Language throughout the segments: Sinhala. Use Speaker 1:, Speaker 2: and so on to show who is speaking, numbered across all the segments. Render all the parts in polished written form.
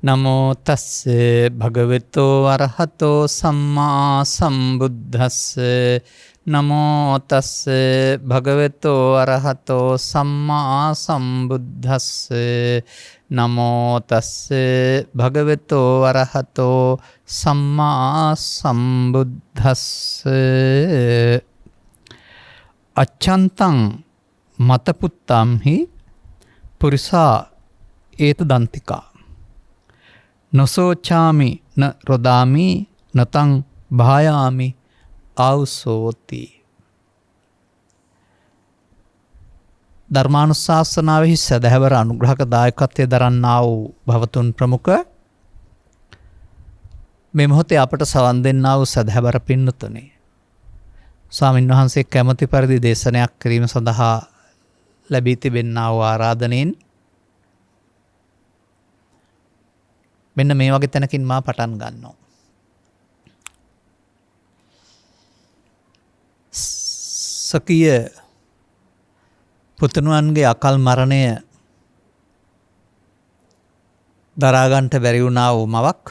Speaker 1: නමෝ තස්ස භගවතෝ අරහතෝ සම්මා සම්බුද්දස්ස නමෝ තස්ස භගවතෝ අරහතෝ සම්මා සම්බුද්දස්ස නමෝ තස්ස භගවතෝ අරහතෝ සම්මා සම්බුද්දස්ස අච්ඡන්තං මතපුත්තම්හි පුරිසා ඒත දන්තිකා නොසෝචාමි න රොදාමි නතං භායාමි ආවුසෝති. ධර්මානුශාසනාවෙහි සදහැවර අනුග්‍රහක දායකත්වයේ දරන්නා වූ භවතුන් ප්‍රමුඛ මේ මොහොතේ අපට සවන් දෙන්නා වූ සදහැවර පින්නතුනි, ස්වාමින් වහන්සේ කැමැති පරිදි දේශනයක් කිරීම සඳහා ලැබී තිබෙනා වූ ආරාධනෙන් මෙන්න මේ වගේ තැනකින් මා පටන් ගන්නවා. සකීය පුතණුවන්ගේ අකල් මරණය දරාගන්ට බැරි වුණා වූ මවක්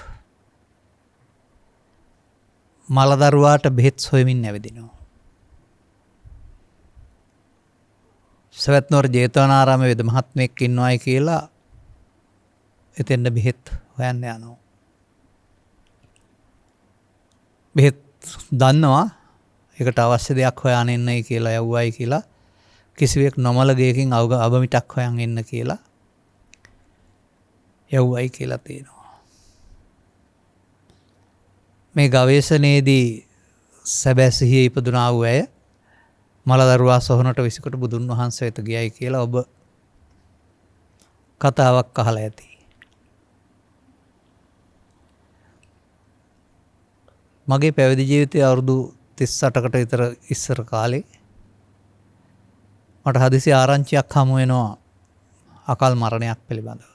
Speaker 1: මලදරුවාට බෙහෙත් සොයමින් ඇවිදිනවා. සවැත්නුවර ජේතවනාරාමයේ වෙද මහත්මයෙක් ඉන්නවායි කියලා එතෙන්ද බෙහෙත් හොයන්න යනවා. බෙහෙත් දන්නවා ඒකට අවශ්‍ය දෙයක් හොයාගෙන එන්නයි කියලා යවුවයි කියලා, කිසිවෙක් නොමල ගේකින් අවබමිටක් හොයන් එන්න කියලා යවුවයි කියලා තියෙනවා. මේ ගවේෂණයේදී සැබෑ සිහියේ ඉපදුනා වූ අය මලදරුවා සොහනට විසිකොට බුදුන් වහන්සේ වෙත ගියයි කියලා ඔබ කතාවක් අහලා ඇති. මගේ පැවිදි ජීවිතයේ අවුරුදු 38කට විතර ඉස්සර කාලේ මට හදිසි ආරංචියක් හමු වෙනවා අකල් මරණයක් පිළිබඳව.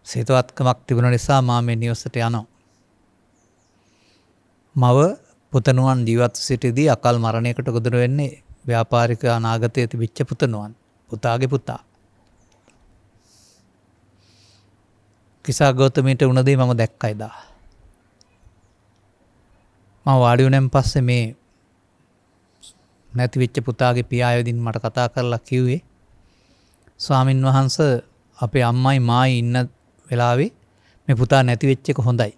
Speaker 1: සිතවත්කමක් තිබුණ නිසා මම මේ නිවසට යනවා. මව පුතණුවන් ජීවත් සිටදී අකල් මරණයකට ගොදුරු වෙන්නේ ව්‍යාපාරික අනාගතයේ තිබිච්ච පුතණුවන්, පුතාගේ පුතා. කිසා ගෞතමීට වුණ දේ මම දැක්කයි දා. මම වාඩි වුණෙන් පස්සේ මේ නැති වෙච්ච පුතාගේ පියායෝදින් මට කතා කරලා කිව්වේ, ස්වාමින් වහන්සේ අපේ අම්මයි මායි ඉන්න වෙලාවේ මේ පුතා නැති වෙච්ච එක හොඳයි.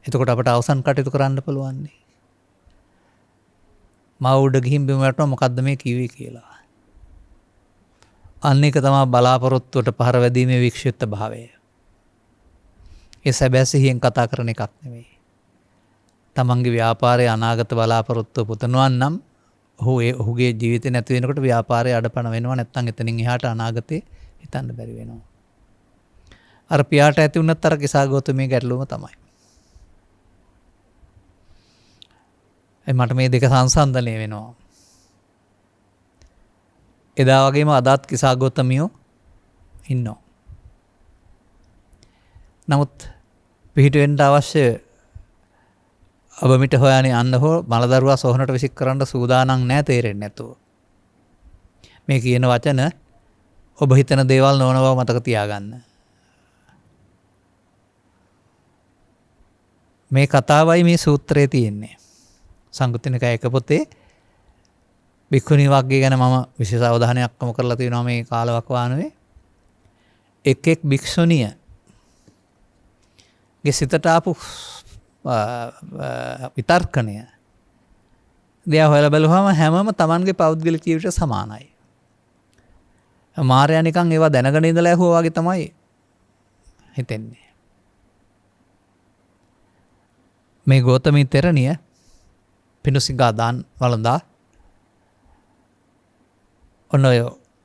Speaker 1: එතකොට අපට අවසන් කටයුතු කරන්න පුළුවන් නේ. මම උඩ ගිහින් බිම වැටුණා මොකද්ද මේ කිව්වේ කියලා. අන්න ඒක තමයි බලාපොරොත්තුවට පහර වැදීමේ වික්ෂිප්ත භාවය. ඒ සැබෑ සිහියෙන් කතා කරන එකක් නෙවෙයි. තමන්ගේ ව්‍යාපාරයේ අනාගත බලාපොරොත්තු පුතණුවන් නම් ඔහුගේ ජීවිතේ නැති වෙනකොට ව්‍යාපාරය අඩපණ වෙනවා, නැත්නම් එතනින් එහාට අනාගතේ හිතන්න බැරි වෙනවා. අර පියාට ඇති වුණත් අර කිසා ගෞතමී ගැටලුවම තමයි. මට මේ දෙක සංසන්දනය වෙනවා. එදා වගේම අදත් කිසා ගෞතමියෝ ඉන්නවා. නමුත් පිහිට වෙන්න අවශ්‍ය අබමිට හොයානේ යන්න හෝ මලදරුවා සොහනට විසික් කරන්න සූදානම් නැහැ, තේරෙන්නේ නැතුව. මේ කියන වචන ඔබ හිතන දේවල් නොවන බව මතක තියාගන්න. මේ කතාවයි මේ සූත්‍රයේ තියෙන්නේ. සංයුත්ත නිකාය එක පොතේ භික්ඛුණී වග්ගය ගැන මම විශේෂ අවධානයක් යොමු කරලා තියෙනවා මේ කාලවකවානුවේ. එක් එක් භික්ෂුණියගේ සිතට ආපු විතර්කණය දිහා හොයලා බලුවම හැමම Tamanගේ පෞද්ගලික ජීවිතයට සමානයි. මාර්යා නිකන් ඒවා දැනගෙන ඉඳලා ඇහුවා වගේ තමයි හිතෙන්නේ. මේ ගෞතමී තෙරණිය පිඬුසිඟා දාන් වළඳා ඔන්න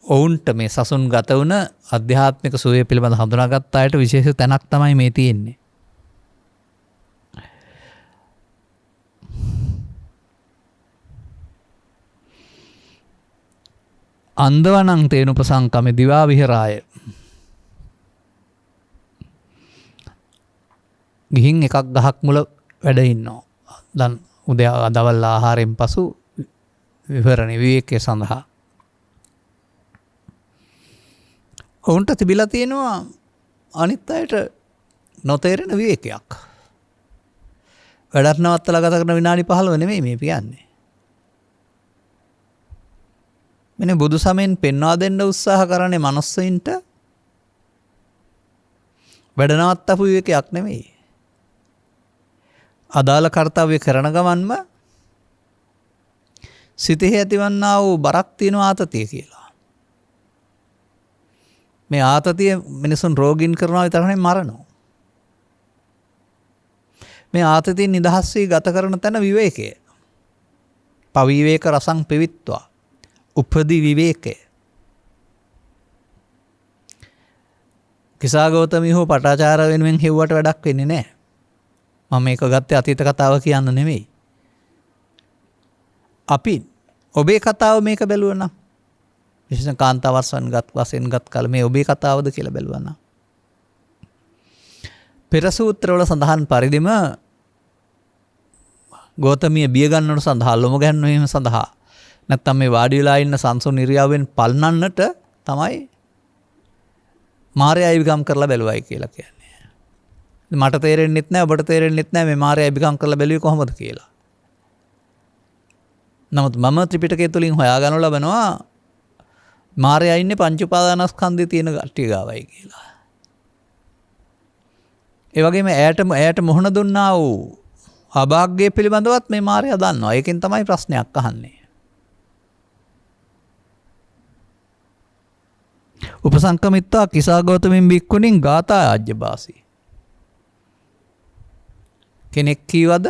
Speaker 1: ඔවුන්ට මේ සසුන් ගත වුණ ආධ්‍යාත්මික සුවය පිළිබඳ හඳුනාගත් අයට විශේෂ තැනක් තමයි මේ තියෙන්නේ. අන්දවනං තේනුපසංකමෙ දිවා විහරාය. ගිහින් එකක් ගහක් මුල වැඩ ඉන්නවා. දැන් උදේ දවල් ආහාරයෙන් පසු විවරණ විවේකයේ සඳහා. ඔවුන්ට තිබිලා තියෙනවා අනිත් අයට නොතේරෙන විවේකයක්. වැඩක් නවත්තලා ගත කරන විනාඩි 15 නෙමෙයි මේ කියන්නේ. මෙන්න බුදු සමයෙන් පෙන්වා දෙන්න උත්සාහ කරන්නේ මනුස්සයින්ට වැඩ නවත්තපු විවේකයක් නෙමෙයි. අදාළ කාර්යය කරන ගමන්ම සිතෙහි ඇතිවන්නා වූ බරක් තියෙන ආතතිය කියලා. මේ ආතතිය මිනිසුන් රෝගීන් කරනවා විතර නෙමෙයි මරනවා. මේ ආතතියෙන් නිදහස් වී ගත කරන තැන විවේකය. පවිවේක රසං පෙවිත්වා. උපදි විවේකය. කිසాగෞතමී හෝ පටාචාර වෙනුවෙන් හෙව්වට වැඩක් වෙන්නේ නැහැ. මම මේක ගත්තේ අතීත කතාව කියන්න නෙමෙයි. අපි ඔබේ කතාව මේක බැලුවා නම් විශේෂයෙන් කාන්තාවර්සන් වශයෙන් ගත් කල මේ ඔබේ කතාවද කියලා බැලුවා නම් පෙර සූත්‍රවල සඳහන් පරිදිම ගෞතමිය බිය ගන්නට සඳහා ලොම ගැන්වීම සඳහා නැත්තම් මේ වාඩි වෙලා ඉන්න සංසුන් ඉරියව්වෙන් පල්නන්නට තමයි මාර්යා ඉවිගම් කරලා බැලුවයි කියලා කියන්නේ. මට තේරෙන්නෙත් නැහැ ඔබට තේරෙන්නෙත් නැහැ මේ මාර්යා ඉවිගම් කරලා බැලුවේ කොහොමද කියලා. නමුත් මම ත්‍රිපිටකය තුලින් හොයාගනු ලබනවා මාර්යා ඉන්නේ පංච උපාදානස්කන්ධයේ තියෙන කට්ටිය ගාවයි කියලා. ඒ වගේම ඇයට මොහොන දුන්නා වූ අභාග්‍ය පිළිබඳවත් මේ මාර්යා දන්නවා. ඒකෙන් තමයි ප්‍රශ්නයක් අහන්නේ. උපසංකමිත්වා කිසాగෞතමින් බික්කුණින් ගාථා ආජ්‍යබාසී. කෙනෙක් කීවද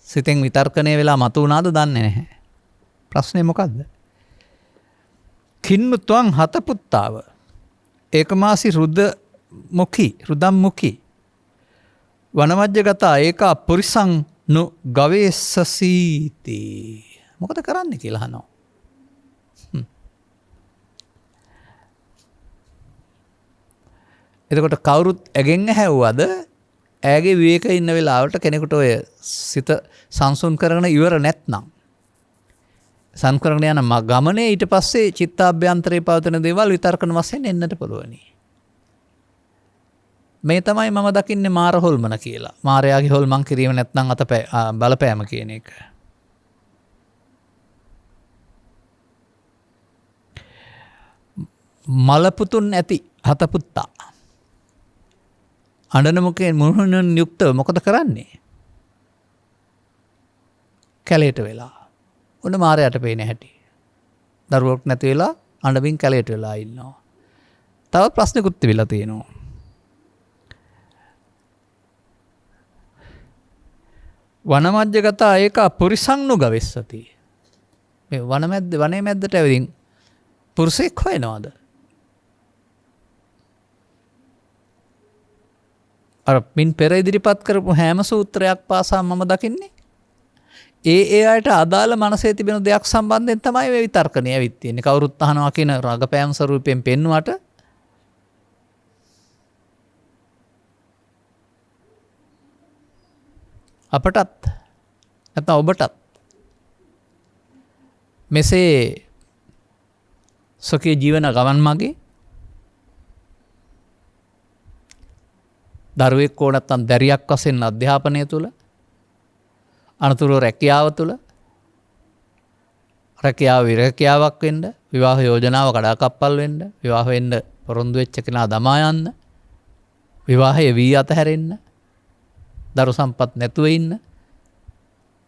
Speaker 1: සිතෙන් විතර්කණය වෙලා මතු වුණාද දන්නේ නැහැ. ප්‍රශ්නේ මොකද්ද? කින්මුත්වං හතපුත්තාව ඒකමාසි රුදම් මුඛි වනමජ්ජගතා ඒකා පුරිසං නු ගවේසසීති. මොකද කරන්නේ කියලා අහනවා. එතකොට කවුරුත් ඇගෙන් ඇහැව්වද ඇගේ විවේක ඉන්න වෙලාවට කෙනෙකුට ඔය සිත සංසුන් කරගෙන ඉවර නැත්නම් සංකරණ යන ගමනේ ඊට පස්සේ චිත්තාභ්‍යන්තරේ පවතින දේවල් විතර්කන වශයෙන් එන්නට පුළුවනි. මේ තමයි මම දකින්නේ මාර හොල්මන කියලා. මාරයාගේ හොල්මන් කිරීම නැත්නම් බලපෑම කියන එක. මලපුතුන් ඇති හතපුත්තා අඬන මුඛයෙන් මුහුණින් යුක්තව මොකද කරන්නේ? කැලේට වෙලා. උන මාරයට පේන හැටි. දරුවෙක් නැති වෙලා අඬමින් කැලේට වෙලා ඉන්නවා. තව ප්‍රශ්නකුත් තිබිලා තියෙනවා. වනමජ්ජගතා ඒකා පුරිසං නුගවෙස්සති. මේ වනේ මැද්දට ඇවිදින් පුරුෂයෙක් හොයනවාද? අර මින් පෙර ඉදිරිපත් කරපු හැම සූත්‍රයක් පාසා මම දකින්නේ ඒ අයට අදාළ මනසේ තිබෙන දෙයක් සම්බන්ධයෙන් තමයි මේ විතර්කණය ඇවිත් තියෙන්නේ. කවුරුත් අහනවා කියන රඟපෑම් ස්වරූපයෙන් පෙන්නුවට අපටත් නැත්නම් ඔබටත් මෙසේ සොකේ ජීවන ගමන් මගේ දරුවෙක් හෝ නැත්නම් දැරියක් වශයෙන් අධ්‍යාපනය තුළ අනතුරු රැකියාව තුළ රැකියාව විරැකියාවක් වෙන්න විවාහ යෝජනාව කඩාකප්පල් වෙන්න විවාහ වෙන්න පොරොන්දු වෙච්ච කෙනා දමා යන්න විවාහය වී අතහැරෙන්න දරු සම්පත් නැතුව ඉන්න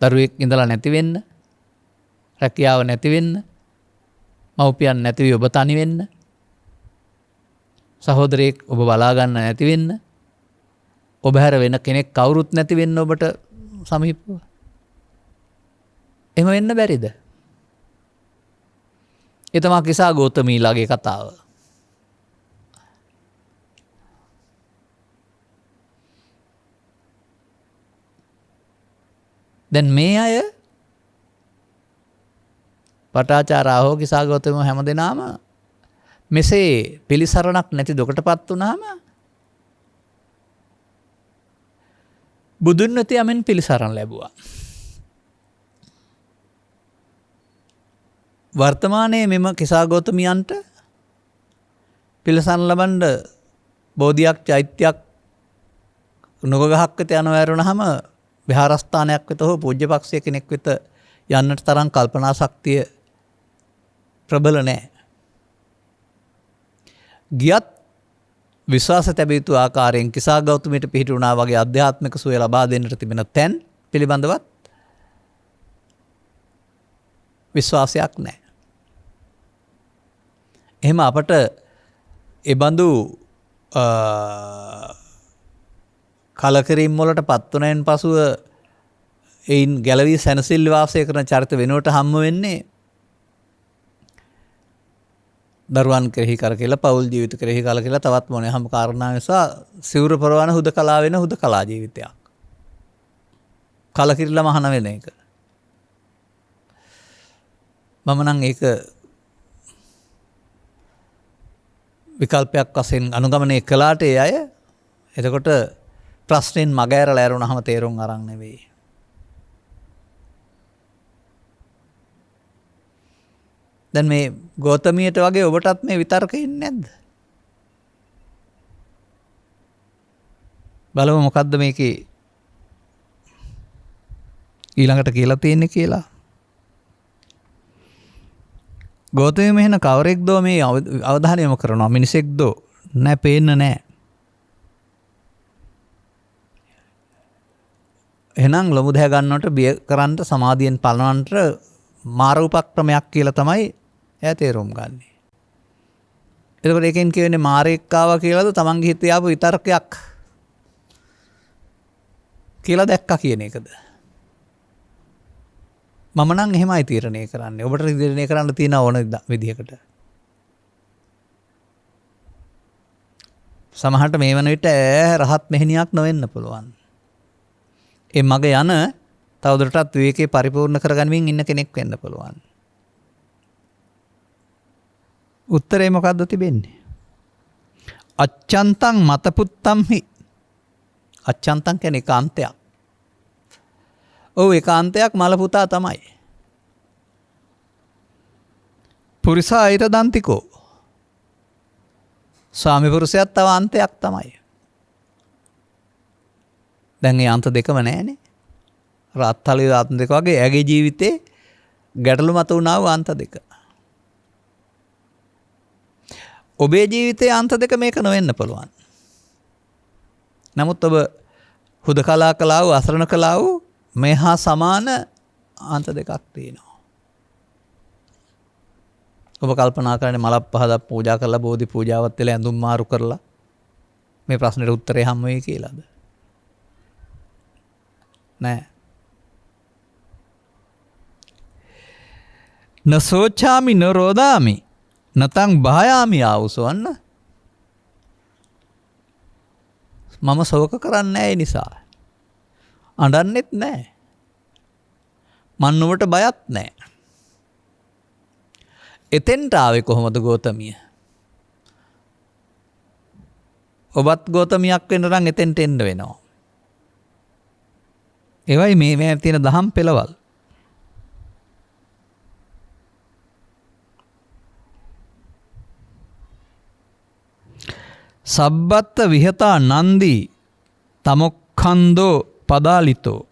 Speaker 1: දරුවෙක් ඉඳලා නැති වෙන්න රැකියාව නැති වෙන්න මව්පියන් නැති වී ඔබ තනි වෙන්න සහෝදරයෙක් ඔබ බලා ගන්න නැති වෙන්න ඔබ හැර වෙන කෙනෙක් කවුරුත් නැති වෙන්න ඔබට සමීපව. එහෙම වෙන්න බැරිද? ඒ තමයි කිසాగෞතමීලාගේ කතාව. දැන් මේ අය පටාචාරා හෝ කිසాగෞතම හැමදෙනාම මෙසේ පිළිසරණක් නැති දුකටපත් වුණාම බුදුන් වෙත යමින් පිළිසරණ ලැබුවා. වර්තමානයේ මෙම කිසాగෞතමියන්ට පිළිසරණ ලබන්න බෝධියක් චෛත්‍යයක් නුග ගහක් වෙත යනවා ඇරුණාම විහාරස්ථානයක් වෙත හෝ පූජ්‍යපක්ෂය කෙනෙක් වෙත යන්නට තරම් කල්පනා ශක්තිය ප්‍රබල නැහැ. ගියත් විශ්වාස තැබිය යුතු ආකාරයෙන් කිසා ගෞතමයට පිහිට වුණා වගේ අධ්‍යාත්මික සුවය ලබා දෙන්නට තිබෙන තැන් පිළිබඳවත් විශ්වාසයක් නැහැ. එහෙම අපට එබඳු කලකිරීම් වලට පත් වුණෙන් පසුව එයින් ගැලවී සැනසෙල්ල වාසය කරන චරිත වෙනුවට හම්බ වෙන්නේ දරුවන් කෙරෙහි කරකෙලා පෞල් ජීවිත කෙරෙහි කලකිරලා තවත් මොනේ හැම කාරණා නිසා සිවුර පරවන හුදකලා වෙන හුදකලා ජීවිතයක්. කලකිරලා මහාන වෙන එක. මම නම් ඒක විකල්පයක් වශයෙන් අනුගමනය කළාට ඒ අය එතකොට ප්‍රශ්නෙන් මග ඇරලා ඇරුණාම තේරුම් අරන් නෙවෙයි. දැන් මේ ගෞතමියට වගේ ඔබටත් මේ විතර්ක ඉන්නේ නැද්ද? බලමු මොකද්ද මේකේ ඊළඟට කියලා තියෙන්නේ කියලා. ගෞතමී මෙහෙන කවරෙක් දෝ මේ අවධානය යොමු කරනවා මිනිසෙක් දෝ නෑ පේන්න නෑ. එහෙනම් ලොමු දැහ ගන්නවට බිය කරන්න සමාධියෙන් පලවන්නට මාර උපක්‍රමයක් කියලා තමයි එයා තේරුම් ගන්නෙ. එතකොට එකෙන් කියවෙන්නේ මාරෙක් ආවා කියලාද තමන්ගේ හිතේ ආපු විතර්කයක් කියලා දැක්කා කියන එකද? මම නම් එහෙමයි තීරණය කරන්නේ. ඔබට තීරණය කරන්න තියෙන ඕන විදිහකට. සමහරට මේ වන විට රහත් මෙහෙණියක් නොවෙන්න පුළුවන්. ඒ මග යන තවදුරටත් විවේකේ පරිපූර්ණ කරගනිමින් ඉන්න කෙනෙක් වෙන්න පුළුවන්. උත්තරේ මොකද්ද තිබෙන්නේ? අච්ඡන්තං මතපුත්තම්හි. අච්ඡන්තං කියන්නේ ඒකාන්තයක්. ඔව් ඒකාන්තයක් මල පුතා තමයි. පුරිසා ඊට දන්තිකෝ. ස්වාමි පුරුෂයාත් තව අන්තයක් තමයි. දැන් මේ අන්ත දෙකම නැහැනේ. රාත්තලිය අන්ත දෙක වගේ ඇගේ ජීවිතේ ගැටලු මත වුණා වූ අන්ත දෙක. ඔබේ ජීවිතයේ අන්ත දෙක මේක නොවෙන්න පුළුවන්. නමුත් ඔබ හුදකලා කළා වූ අසරණ කළා වූ මේ හා සමාන අන්ත දෙකක් තියෙනවා. ඔබ කල්පනා කරන්නේ මලක් පහදක් පූජා කරලා බෝධි පූජාවත් වෙලා ඇඳුම් මාරු කරලා මේ ප්‍රශ්නෙට උත්තරේ හම්බ වෙයි කියලාද? නෑ. නසෝචාමි නරෝදාමි නතං භායාමි ආවුසවන්න. මම ශෝක කරන්නේ නැහැ ඒ නිසා. අඬන්නෙත් නැහැ. මන් නුඹට බයත් නැහැ. එතෙන්ට ආවේ කොහොමද ගෞතමිය? ඔබත් ගෞතමියක් වෙන්න නම් එතෙන්ට එන්න වෙනවා. ඒවයි මේ තියෙන දහම් පෙළවල්. සබ්බත්ත විහතා නන්දී තමොක්ඛන්தோ පදාලිතෝ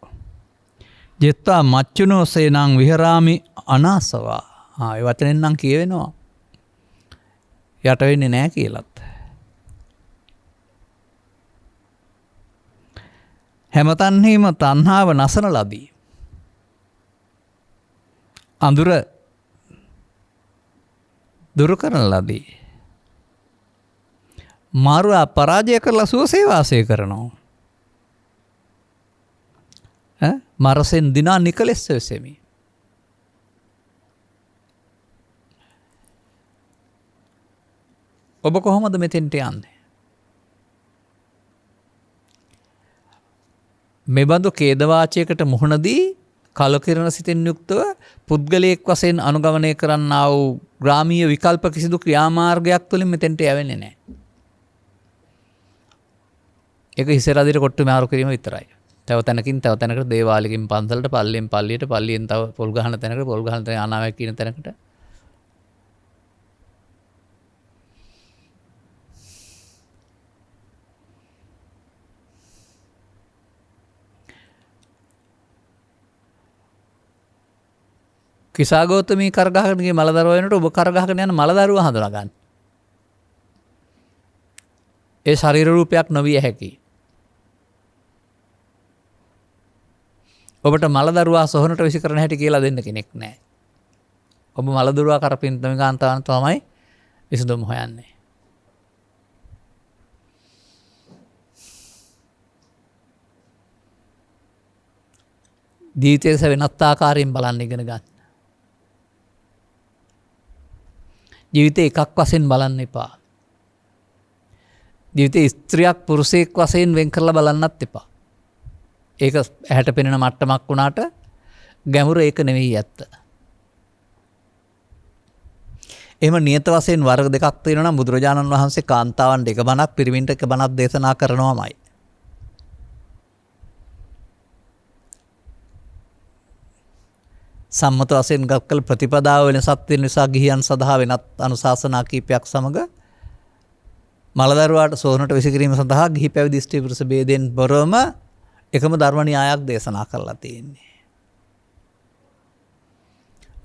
Speaker 1: ජෙත්තා මච්චුනෝ සේනං විහරාමි අනාසවා. ඒ වචනෙන් නම් කියවෙනවා යට වෙන්නේ නැහැ කියලත්. හැමතන්හිම තණ්හාව නසන ලදී. අඳුර දුරු කරන ලදී. මාරුවා පරාජය කරලා සුවසේ වාසය කරනවා. මරසෙන් දිනා නිකලෙස් වෙසෙමි. ඔබ කොහොමද මෙතෙන්ට යන්නේ? මෙබඳු ඛේදවාචයකට මුහුණදී කලකිරණ සිතෙන් යුක්තව පුද්ගලයෙක් වශයෙන් අනුගමනය කරන්නා වූ ග්‍රාමීය විකල්ප කිසිදු ක්‍රියාමාර්ගයක් තුළින් මෙතෙන්ට යවෙන්නේ නැහැ. ඒක හිසරදිට කොට්ටු මාරු කිරීම විතරයි. තව තැනකින් තව තැනකට දේවාලකින් පන්සලට පල්ලියෙන් පල්ලියට පල්ලියෙන් තව පොල් ගහන තැනකට පොල් ගහන තැන ආනාවක් කියන තැනකට කිසాగෞතමී කරගහගෙන ගිය මලදරුවා වෙනකොට ඔබ කරගහගෙන යන මලදරුවා හඳුනා ගන්න. ඒ ශරීර රූපයක් නොවිය හැකියි. ඔබට මලදරුවා සොහනට විසි කරන හැටි කියලා දෙන්න කෙනෙක් නැහැ. ඔබ මලදරුවා කරපින්තම කාන්තාවන් තමයි විසඳුම් හොයන්නේ. ජීවිතයේ වෙනත් ආකාරයෙන් බලන්න ඉගෙන ගන්න. ජීවිතේ එකක් වශයෙන් බලන්න එපා. ජීවිතේ ස්ත්‍රියක් පුරුෂයෙක් වශයෙන් වෙන් කරලා බලන්නත් එපා. ඒක ඇහැට පෙනෙන මට්ටමක් වුණාට ගැඹුර ඒක නෙවෙයි ඇත්ත. එහෙම නියත වශයෙන් වර්ග දෙකක් තියෙනවා නම් බුදුරජාණන් වහන්සේ කාන්තාවන්ට එක බණක් පිරිමින්ට එක බණක් දේශනා කරනවාමයි. සම්මත වශයෙන් ගත්කල ප්‍රතිපදාව වෙනසක් තියෙන නිසා ගිහියන් සඳහා වෙනත් අනුශාසනා කීපයක් සමග මලදරුවාට සෝනට විසිකිරීම සඳහා ගිහි පැවිදි ස්ත්‍රී පුරුෂ ભેදයෙන් බොරවම එකම ධර්ම න්‍යායක් දේශනා කරලා තියෙන්නේ.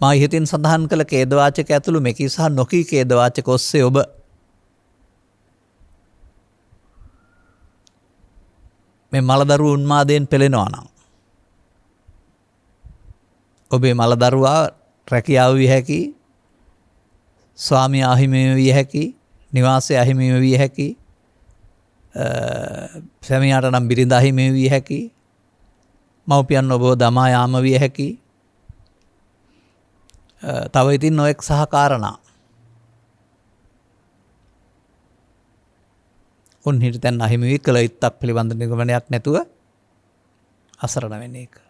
Speaker 1: මා ඉහතින් සඳහන් කළ ඛේදවාචක ඇතුළු මෙකී සහ නොකී ඛේදවාචක ඔස්සේ ඔබ මේ මලදරුව උන්මාදයෙන් පෙළෙනවා නම් ඔබේ මලදරුවා රැකියාව විය හැකි, ස්වාමියා අහිමිව විය හැකි, නිවාසය අහිමිව විය හැකි, සැමියාට නම් බිරිඳ අහිමිව විය හැකි, මව්පියන් ඔබව දමා යාම විය හැකි, තව ඉතින් නොඑක් සහකාරණා. උන් හිට තැන් අහිමි වී කළ යුත්තක් පිළිබඳ නිගමනයක් නැතුව අසරණ වෙන එක.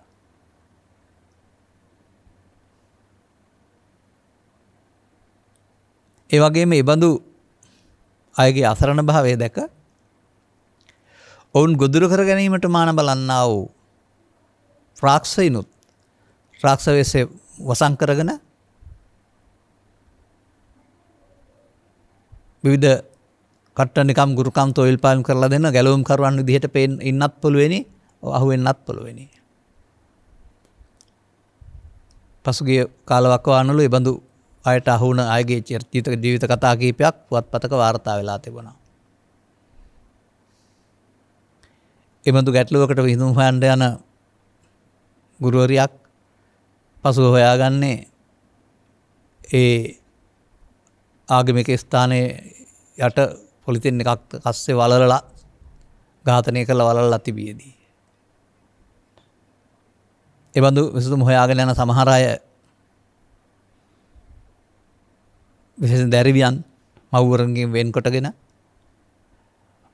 Speaker 1: ඒ වගේම මේ බඳු අයගේ අසරණ භාවය දැක ඔවුන් ගොදුරු කර ගැනීමට මාන බලන්නා වූ රාක්ෂයිනුත් රාක්ෂ වෙස්සේ වසන් කරගෙන විවිධ කට්ටනිකම් ගුරුකම් තොයිල් පාලම් කරලා දෙන ගැලවුම් කරුවන් විදිහට පේන්න ඉන්නත් පුළුවෙනි, අහු වෙන්නත් පුළුවෙනි. පසුගිය කාලවකවානුවල ඒ බඳු අයට අහු වුණ අයගේ ජීවිත කතා කීපයක් පුවත්පතක වාර්තා වෙලා තිබුණා. ඒ බඳු ගැටලුවකට විසඳුම් හොයන්න යන ගුරුවරියක් පසුව හොයාගන්නේ ඒ ආගමික ස්ථානයේ යට පොලිතින් එකක් කස්සේ වලලලා ඝාතනය කරලා වලලලා තිබියදී. ඒ බඳු විසඳුම් හොයාගෙන යන සමහර අය විශේෂයෙන් දැරිවියන් මව්වරුන්ගෙන් වෙන්කොටගෙන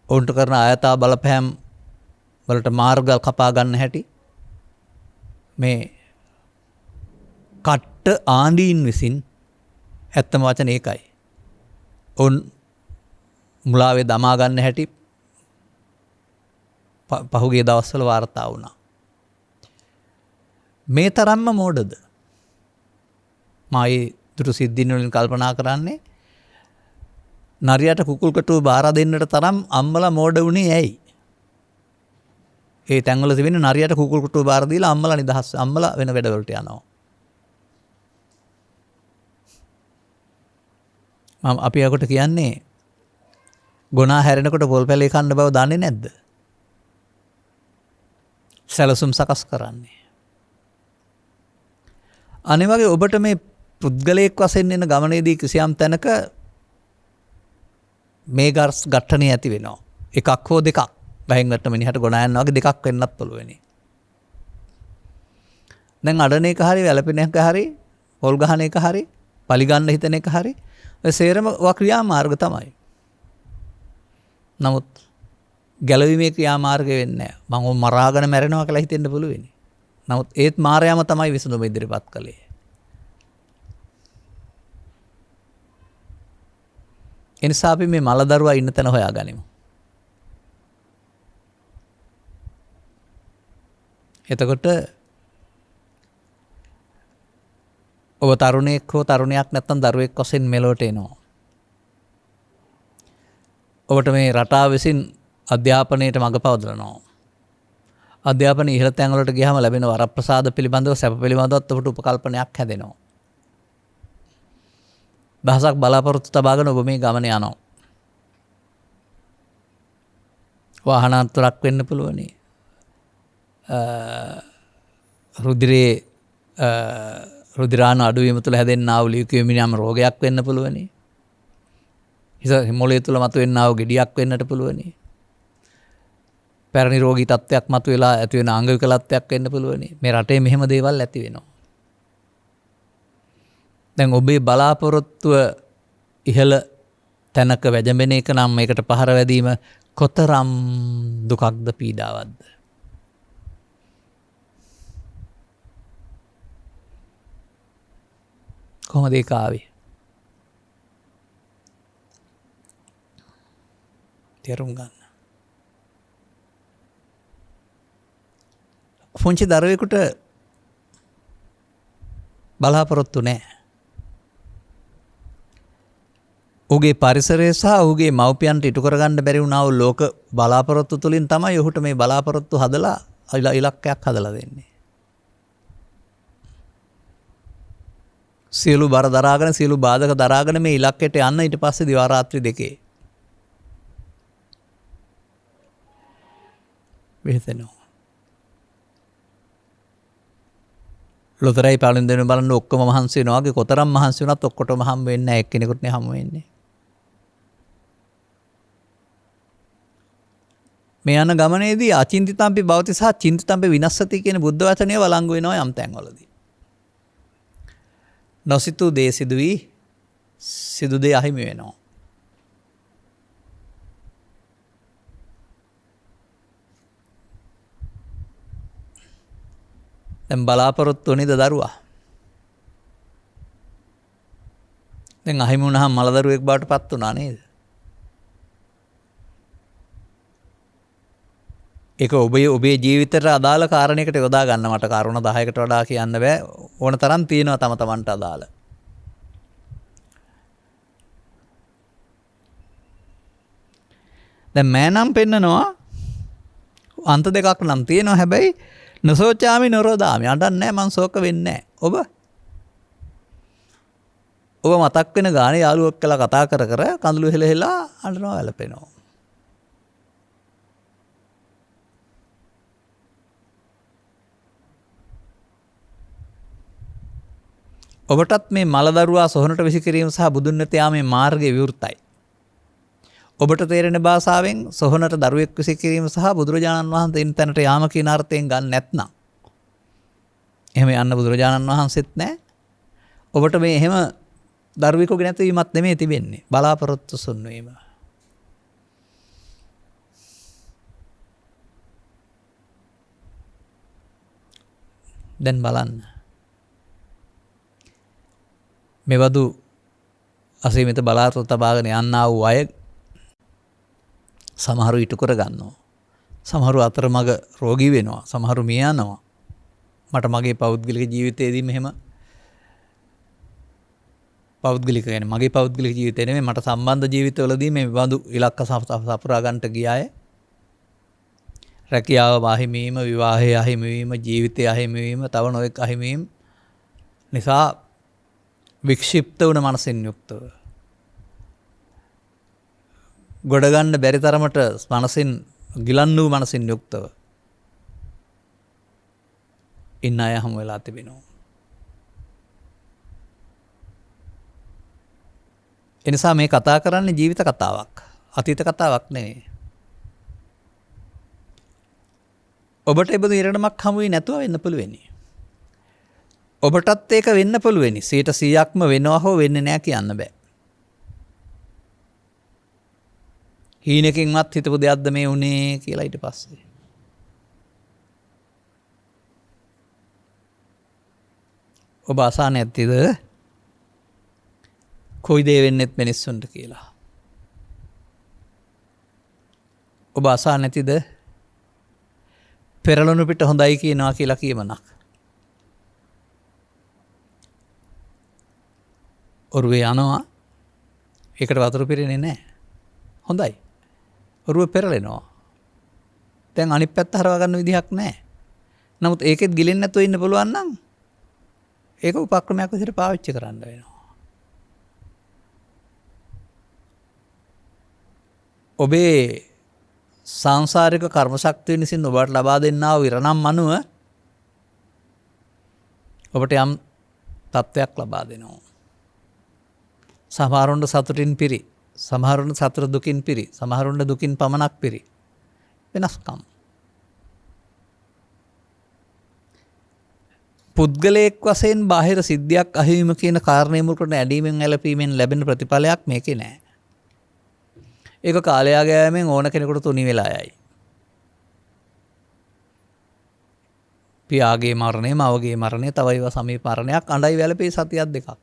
Speaker 1: ඔවුන්ට කරන ආයතා බලපෑම් වලට මාර්ග කපා ගන්න හැටි මේ කට්ට ආණ්ඩීන් විසින් ඇත්තම වචන ඒකයි. ඔවුන් මුලාවේ දමා ගන්න හැටි පහුගිය දවස්වල වාර්තා වුණා. මේ තරම්ම මෝඩද? මායි දුරු සිද්ධීන් වලින් කල්පනා කරන්නේ නරියට කුකුල් කටුව බාර දෙන්නට තරම් අම්මලා මෝඩ වුණේ ඇයි? ඒ තැන්වල තිබෙන නරියට කුකුල් කටුව බාර දීලා අම්මලා නිදහස්, අම්මලා වෙන වැඩවලට යනවා. අපි අකට කියන්නේ ගොනා හැරෙනකොට පොල් පැලේ කන්න බව දන්නේ නැද්ද? සැලසුම් සකස් කරන්නේ. අනේ වගේ ඔබට මේ පුද්ගලයෙක් වශයෙන් එන ගමනේදී කිසියම් තැනක මේ ඝට්ටණය ඇති වෙනවා. එකක් හෝ දෙකක්. ගහෙන් වැටෙන මිනිහට ගොනා යනවා වගේ දෙකක් වෙන්නත් පුළුවනි. දැන් අඩන එක හරි, වැළපෙන එක හරි, පොල් ගහන එක හරි, පලි ගන්න හිතන එක හරි, ඔය සේරම ක්‍රියාමාර්ග තමයි. නමුත් ගැලවීමේ ක්‍රියාමාර්ගය වෙන්නේ නැහැ. මම මරාගෙන මැරෙනවා කියලා හිතෙන්න පුළුවනි. නමුත් ඒත් මායම තමයි විසඳුම ඉදිරිපත් කළේ. එනිසා අපි මේ මලදරුවා ඉන්න තැන හොයාගනිමු. එතකොට ඔබ තරුණයෙක් හෝ තරුණයක් නැත්නම් දරුවෙක් වශයෙන් මෙලොවට එනවා. ඔබට මේ රටාව විසින් අධ්‍යාපනයට මඟ පවදලනවා. අධ්‍යාපනයේ ඉහළ තැන් වලට ගියාම ලැබෙන වරප්‍රසාද පිළිබඳව, සැප පිළිබඳවත් ඔබට උපකල්පනයක් හැදෙනවා. දහසක් බලාපොරොත්තු තබාගෙන ඔබ මේ ගමන යනවා. වාහන අනතුරක් වෙන්න පුළුවනි. රුධිරාණු අඩුවීම තුළ හැදෙන්නා වූ ලියුකේමියාම රෝගයක් වෙන්න පුළුවනි. හිස මොළය තුළ මතුවෙන්නා වූ ගෙඩියක් වෙන්නට පුළුවනි. පැරණි රෝගී තත්ත්වයක් මතුවලා ඇති වෙන අංග විකලත්වයක් වෙන්න පුළුවනි. මේ රටේ මෙහෙම දේවල් ඇති වෙනවා. දැන් ඔබේ බලාපොරොත්තුව ඉහළ තැනක වැජඹෙන එක නම් මේකට පහර වැදීම කොතරම් දුකක්ද පීඩාවක්ද? කොහොමද ඒක ආවේ? තේරුම් ගන්න. පුංචි දරුවෙකුට බලාපොරොත්තු නැහැ. ඔහුගේ පරිසරය සහ ඔහුගේ මව්පියන්ට ඉටු කරගන්න බැරි වුණා වූ ලෝක බලාපොරොත්තු තුලින් තමයි ඔහුට මේ බලාපොරොත්තු හදලා ඉලක්කයක් හදලා දෙන්නේ. සියලු බර දරාගෙන සියලු බාධක දරාගෙන මේ ඉලක්කයට යන්න ඊට පස්සේ දිවා රාත්‍රී දෙකේ වෙහෙසෙනවා. ලොතරැයි පාලුන් දෙන බලන්න ඔක්කොම මහන්සි වෙනවා වගේ කොතරම් මහන්සි වුණත් ඔක්කොටම හම් වෙන්නේ නැහැ. එක්කෙනෙකුට නේ හම් වෙන්නේ. මේ යන ගමනේදී අචින්තිතම්පි භවති සහ චින්තිතම්පි විනස්සති කියන බුද්ධ වචනය වළංගු වෙනවා යම් තැන්වලදී. නොසිතූ දේ සිදු වී සිදු දේ අහිමි වෙනවා. දැන් බලාපොරොත්තු වෙනද දරුවා. දැන් අහිමි වුණාම මලදරුවෙක් බවට පත් වුණා නේද? ඒක ඔබේ ජීවිතයට අදාළ කාරණයකට යොදා ගන්න. මට කරුණ 10කට වඩා කියන්න බෑ. ඕන තරම් තියෙනවා තම තමන්ට අදාළ. දැන් මෑනම් පෙන්නනවා අන්ත දෙකක් නම් තියෙනවා. හැබැයි නසෝචාමි නරෝදාමි. අඬන්නේ නැහැ, මං ශෝක වෙන්නේ නැහැ. ඔබ මතක් වෙන ගානේ යාළුවෙක් කියලා කතා කර කර කඳුළු හෙලහෙලා අඬනවා වැළපෙනවා. ඔබටත් මේ මලදරුවා සොහනට විසි කිරීම සහ බුදුන් වෙත යාමේ මාර්ගය විවෘතයි. ඔබට තේරෙන භාෂාවෙන් සොහනට දරුවෙක් විසි කිරීම සහ බුදුරජාණන් වහන්සේ ඉන්න තැනට යාම කියන අර්ථයෙන් ගන්න නැත්නම් එහෙම යන්න බුදුරජාණන් වහන්සේත් නැහැ. ඔබට මේ එහෙම දරුවෙකුගේ නැතිවීමත් නෙමෙයි තිබෙන්නේ. බලාපොරොත්තු සුන් වීම. දැන් බලන්න. මෙවදු අසීමිත බලාපොරොත්තු තබාගෙන යන්නා වූ අය සමහරු ඉටු කර ගන්නවා. සමහරු අතරමඟ රෝගී වෙනවා. සමහරු මිය යනවා. මට මගේ පෞද්ගලික ජීවිතයේදී මෙහෙම පෞද්ගලික කියන්නේ මගේ පෞද්ගලික ජීවිතේ නෙමෙයි මට සම්බන්ධ ජීවිතවලදී මේ බඳු ඉලක්ක සපුරා ගන්නට ගියාය. රැකියාව අහිමි වීම, විවාහය අහිමි වීම, ජීවිතය අහිමි වීම, තව නොයෙක් අහිමි වීම නිසා වික්ෂිප්ත වුණ මනසින් යුක්තව ගොඩ ගන්න බැරි තරමට මනසින් ගිලන් වූ මනසින් යුක්තව ඉන්න අය හමු වෙලා තිබෙනවා. එනිසා මේ කතා කරන්නේ ජීවිත කතාවක්, අතීත කතාවක් නෙවෙයි. ඔබට එබඳු ඉරණමක් හමු වී නැතුව වෙන්න පුළුවනි. ඔබටත් ඒක වෙන්න පුළුවනි. 100%ක්ම වෙනවා හෝ වෙන්නේ නැහැ කියන්න බෑ. හීනකින්වත් හිතපු දෙයක්ද මේ උනේ කියලා ඊට පස්සේ. ඔබ අසා නැතිද කොයි දේ වෙන්නෙත් මිනිස්සුන්ට කියලා? ඔබ අසා නැතිද පෙරළුණු පිට හොඳයි කියනවා කියලා කියමනක්? ඔරුවේ යනවා ඒකට වතුර පිරෙන්නේ නැහැ. හොඳයි. ඔරුව පෙරලෙනවා. දැන් අනිත් පැත්ත හරවා ගන්න විදිහක් නැහැ. නමුත් ඒකෙත් ගිලෙන්නේ නැතුව ඉන්න පුළුවන් නම් ඒක උපක්‍රමයක් විදිහට පාවිච්චි කරන්න වෙනවා. ඔබේ සංසාරික කර්ම ශක්තිය විසින් ඔබට ලබා දෙන්නා වූ ඉරණම් අනුව ඔබට යම් තත්ත්වයක් ලබා දෙනවා. සමහරුන්ට සතුටින් පිරි, සමහරුන්ට සතුට දුකින් පිරි, සමහරුන්ට දුකින් පමණක් පිරි. වෙනස්කම්. පුද්ගලයෙක් වශයෙන් බාහිර සිද්ධියක් අහිමි කියන කාරණේ මුල් කරගෙන ඇලීමෙන් ඇලපීමෙන් ලැබෙන ප්‍රතිඵලයක් මේකේ නෑ. ඒක කාලයා ගෑමෙන් ඕන කෙනෙකුට තුනි වෙලා යයි. පියාගේ මරණය, මවගේ මරණය, තව ඒවා සමීප මරණයක් අඬයි වැළපේ සතියක් දෙකක්.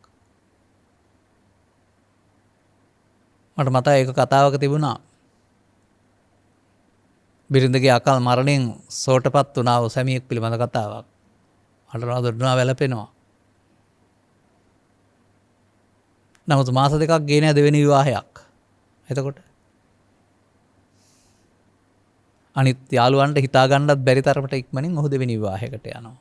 Speaker 1: මට මතකයි ඒක කතාවක තිබුණා. බිරිඳගේ අකල් මරණයෙන් සෝටපත් වුණා වූ සැමියෙක් පිළිබඳ කතාවක්. අඬනවා දොඩනවා වැළපෙනවා. නමුත් මාස දෙකක් ගේ නෑ දෙවෙනි විවාහයක්. එතකොට අනිත් යාළුවන්ට හිතා ගන්නත් බැරි තරමට ඉක්මනින් ඔහු දෙවෙනි විවාහයකට යනවා.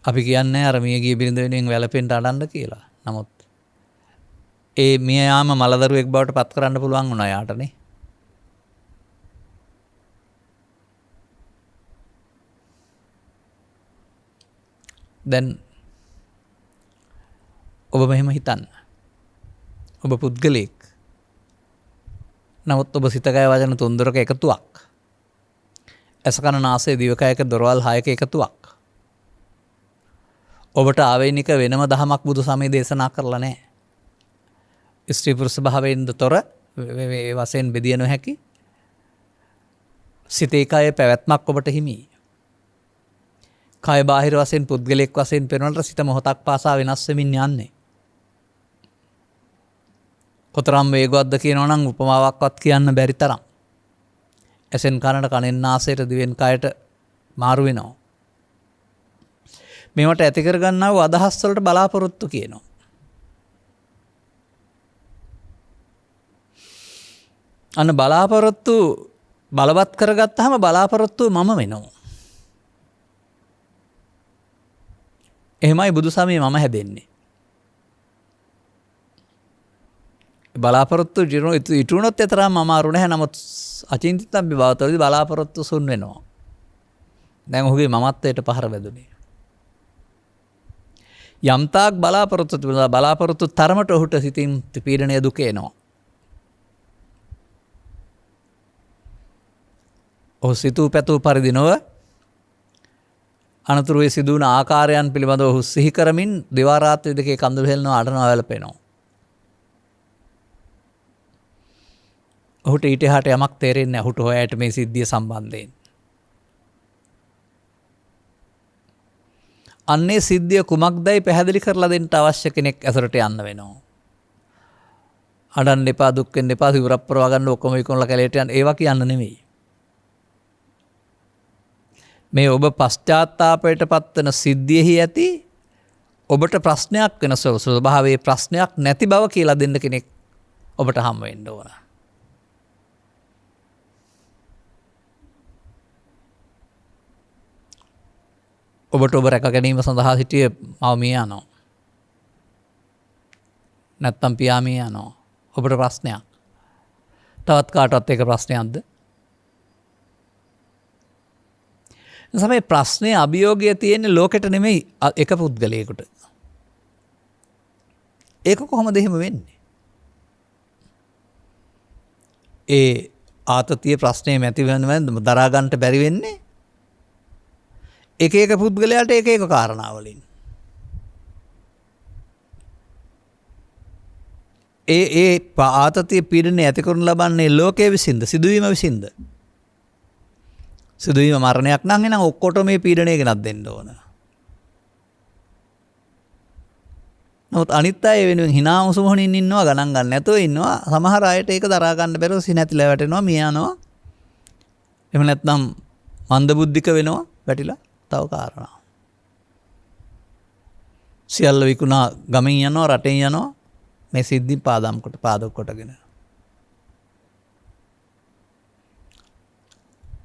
Speaker 1: අපි කියන්නේ අර මියගිය බිරිඳ වෙනුවෙන් වැළපෙන්න අඬන්න කියලා. නමුත් ඒ මිය යාම මලදරුවෙක් බවට පත් කරන්න පුළුවන් වුණා යාටනේ. දැන් ඔබ මෙහෙම හිතන්න. ඔබ පුද්ගලයෙක්. නමුත් ඔබ සිතකය වචන තුන්දොරක එකතුවක්. ඇස කන නාසය දිවකයක දොරවල් 6ක එකතුවක්. ඔබට ආවේනික වෙනම දහමක් බුදු සමය දේශනා කරලා නැහැ. ස්ත්‍රී පුරුෂ භාවයෙන්ද තොර වශයෙන් බෙදිය නොහැකි සිතේ කය පැවැත්මක් ඔබට හිමි. කය බාහිර වශයෙන් පුද්ගලයෙක් වශයෙන් පෙනෙනට සිත මොහොතක් පාසා වෙනස් වෙමින් යන්නේ. කොතරම් වේගවත්ද කියනවා නම් උපමාවක්වත් කියන්න බැරි තරම්. ඇසෙන් කනට, කනෙන් නාසයට, දිවෙන් කයට මාරු වෙනවා. මේවට ඇති කරගන්නා වූ අදහස් වලට බලාපොරොත්තු කියනවා. අන්න බලාපොරොත්තු බලවත් කරගත්තාම බලාපොරොත්තු මම වෙනවා. එහෙමයි බුදු සමයේ මම හැදෙන්නේ. බලාපොරොත්තු ඉටු වුණොත් තරම් අමාරු නැහැ. නමුත් අචින්තිත විභවතවලදී බලාපොරොත්තු සුන් වෙනවා. දැන් ඔහුගේ මමත්වයට පහර වැදුනේ. යම්තාක් බලාපොරොත්තු තරමට ඔහුට සිතින් පීඩනය දුක එනවා. ඔහු සිතූ පැතූ පරිදි නොව අනතුරුවේ සිදුවන ආකාරයන් පිළිබඳව ඔහු සිහි කරමින් දිවා රාත්‍රී දෙකේ කඳුළු හෙලනවා, අඬනවා, වැළපෙනවා. ඔහුට ඊට එහාට යමක් තේරෙන්නේ නැහැ. ඔහුට හොයාට මේ සිද්ධිය සම්බන්ධයෙන්. අන්නේ සිද්ධිය කුමක්දයි පැහැදිලි කරලා දෙන්න අවශ්‍ය කෙනෙක් ඇසුරට යන්න වෙනවා. අඬන්න එපා, දුක් වෙන්න එපා, සිවුරක් පරවා ගන්න, ඔක්කොම විකුණලා කැලේට යන්න, ඒවා කියන්න නෙමෙයි. මේ ඔබ පශ්චාත්තාපයට පත්වන සිද්ධියෙහි ඇති ඔබට ප්‍රශ්නයක් වෙන ස්වභාවයේ ප්‍රශ්නයක් නැති බව කියලා දෙන්න කෙනෙක් ඔබට හම් වෙන්න ඕන. ඔබට ඔබ රැක ගැනීම සඳහා සිටිය මව මිය යනවා. නැත්තම් පියා මිය යනවා. ඔබට ප්‍රශ්නයක්. තවත් කාටවත් ඒක ප්‍රශ්නයක්ද? සමේ ප්‍රශ්නය අභියෝගය තියෙන්නේ ලෝකෙට නෙමෙයි එක පුද්ගලයෙකුට. ඒක කොහොමද එහෙම වෙන්නේ? ඒ ආතතිය ප්‍රශ්නේ මැති වෙනවද දරා ගන්නට බැරි වෙන්නේ? එක එක පුද්ගලයාට එක එක කාරණා වලින්. ඒ ආතතිය පීඩනය ඇති කරනු ලබන්නේ ලෝකයේ විසින්ද, සිදුවීම විසින්ද? සිදුවීම මරණයක් නම් එනම් ඔක්කොටම මේ පීඩනය ගෙනත් දෙන්න ඕන. නමුත් අනිත් අය වෙනුවෙන් hina මුසුමුහනින් ඉන්නවා, ගණන් ගන්න නැතුව ඉන්නවා. සමහර අයට ඒක දරා ගන්න බැරුව සිනැතිලා වැටෙනවා, මිය යනවා. එහෙම නැත්නම් මන්ද බුද්ධික වෙනවා, වැටිලා තව කාරණා. සියල්ල විකුණා ගමින් යනවා, රටෙන් යනවා. මේ සිද්ධි පාදක කොටගෙන.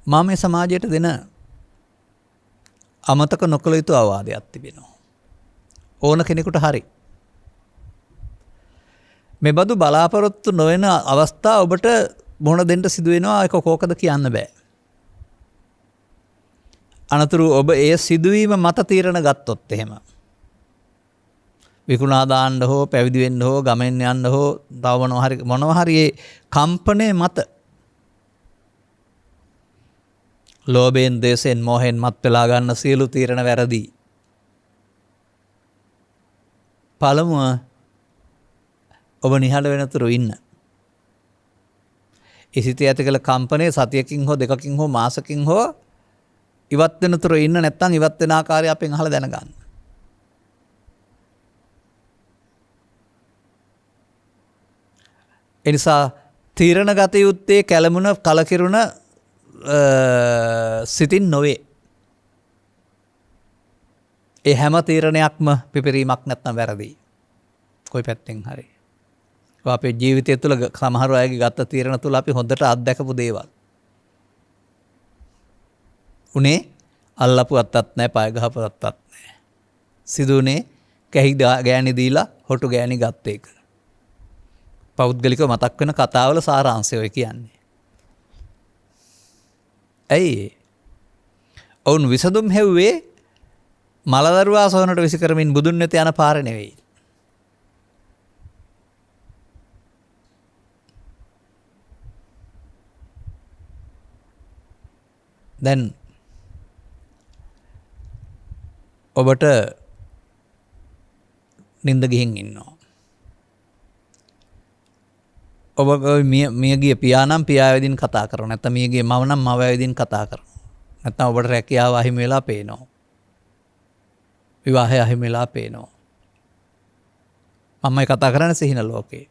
Speaker 1: මම මේ සමාජයට දෙන අමතක නොකළ යුතු අවවාදයක් තිබෙනවා. ඕන කෙනෙකුට හරි. මේ බඳු බලාපොරොත්තු නොවන අවස්ථා ඔබට මොන දෙන්න සිදු වෙනවා ඒක කෝකද කියන්න බෑ. අනතුරු ඔබ ඒ සිදුවීම මත තීරණ ගත්තොත් එහෙම විකුණා දාන්න හෝ පැවිදි වෙන්න හෝ ගමෙන් යන්න හෝ තව මොනවා හරි ඒ කම්පණය මත ලෝභයෙන් දේශයෙන් මොහෙන් මත් වෙලා ගන්න සියලු තීරණ වැරදි. පළමුව ඔබ නිහඬ වෙනතුරු ඉන්න. ඒ සිතේ ඇති කළ කම්පණය සතියකින් හෝ දෙකකින් හෝ මාසකින් හෝ ඉවත් වෙනතුරු ඉන්න නැත්නම් ඉවත් වෙන ආකාරය අපෙන් අහලා දැනගන්න. ඒ නිසා තීරණ ගත යුත්තේ කැළමුණ කලකිරුණ සිතින් නොවේ. ඒ හැම තීරණයක්ම පිපිරීමක් නැත්නම් වැරදි. කොයි පැත්තෙන් හරි. අපේ ජීවිතය තුළ සමහර අයගේ ගත්ත තීරණ තුළ අපි හොඳට අත්දැකපු දේවල්. උනේ අල්ලපු අත්තත් නැහැ, පය ගහපු අත්තත් නැහැ. සිදුුනේ කැහි ගෑණි දීලා හොටු ගෑණි ගත්ත එක. පෞද්ගලිකව මතක් වෙන කතාවල සාරාංශය ඔය කියන්නේ. ඇයි ඔවුන් විසඳුම් හෙව්වේ මලදරුවා සොහනට විසි කරමින් බුදුන් වෙත යන පාර නෙවෙයි. දැන් ඔබට නින්ද ගිහින් ඉන්නවා. ඔබ මියගිය පියානම් පියාවැදින් කතා කරනවා. නැත්නම් මියගිය මව නම් මවවැදින් කතා කරනවා. නැත්නම් ඔබට රැකියාව අහිමි වෙලා පේනවා. විවාහය අහිමි වෙලා පේනවා. මමයි කතා කරන්නේ සිහින ලෝකේ.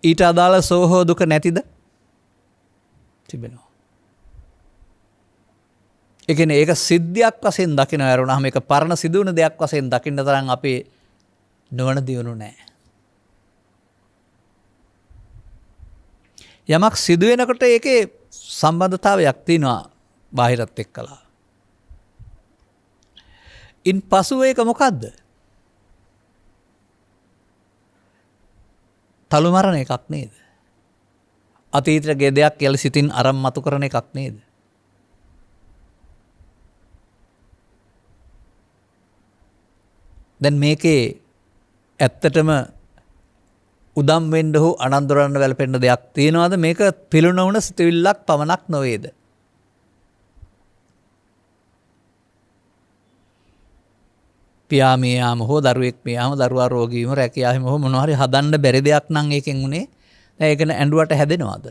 Speaker 1: ඊට අදාළ සෝහෝ දුක නැතිද? තිබෙනවා. ඒ කියන්නේ ඒක සිද්ධියක් වශයෙන් දකින්න ඇරුණාම ඒක පරණ සිදුවන දෙයක් වශයෙන් දකින්න තරම් අපේ නුවණ දියුණු නැහැ. යමක් සිදු වෙනකොට ඒකේ සම්බන්ධතාවයක් තියෙනවා බාහිරත් එක්කලා. ඉන් පසුව ඒක මොකද්ද? තලු මරණ එකක් නේද? අතීතයේ දෙයක් කියලා සිතින් අරන් මතු කරන එකක් නේද? දැන් මේකේ ඇත්තටම උදම් වෙන්න හෝ අනන්දරන්න වැළපෙන්න දෙයක් තියෙනවද? මේක පිළුණ වුණ සිතුවිල්ලක් පමණක් නොවේද? පියා මියාම හෝ දරුවෙක් මියාම දරුවා රෝගී වීම රැකියාවෙම හෝ මොනවා හරි හදන්න බැරි දෙයක් නම් ඒකෙන් උනේ. දැන් ඒක ඇඬුවට හැදෙනවද?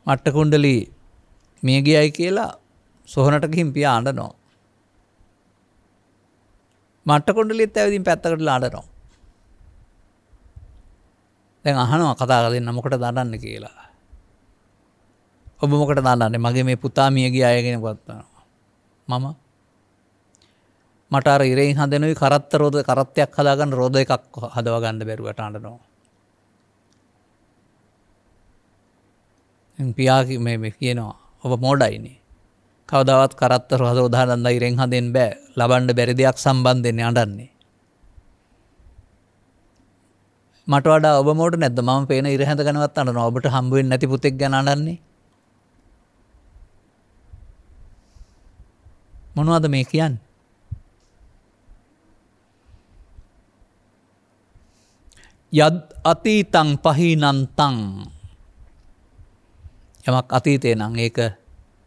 Speaker 1: මට්ට කුණ්ඩලී මිය ගියයි කියලා සොහනට ගිහින් පියා අඬනවා. මට්ට කුණ්ඩලියත් ඇවිදින් පැත්තකටලා අඬනවා. දැන් අහනවා කතා කරලා මොකටද අඬන්නේ කියලා. ඔබ මොකටද අඬන්නේ? මගේ මේ පුතා මිය ගිය අය ගැන මම මට අර ඉරෙන් හදනුයි කරත්තයක් හදාගන්න රෝද එකක් හදව ගන්න බැරුවට අඬනවා. පියා මේ කියනවා ඔබ මෝඩයිනේ. කවදාවත් කරත්තර හදවදානන්ද ඉරෙන් හදෙන් බෑ. ලබන්න බැරි දෙයක් සම්බන්ධයෙන් අඬන්නේ. මට වඩා ඔබ මෝඩ නැද්ද? මම පේන ඉර හැඳ ගන්නවත් අඬනවා. ඔබට හම්බ වෙන්නේ නැති පුතෙක් ගැන අඬන්නේ. මොනවද මේ කියන්නේ? යද් අතීතං පහීනන්තං. යමක් අතීතේ නම් ඒක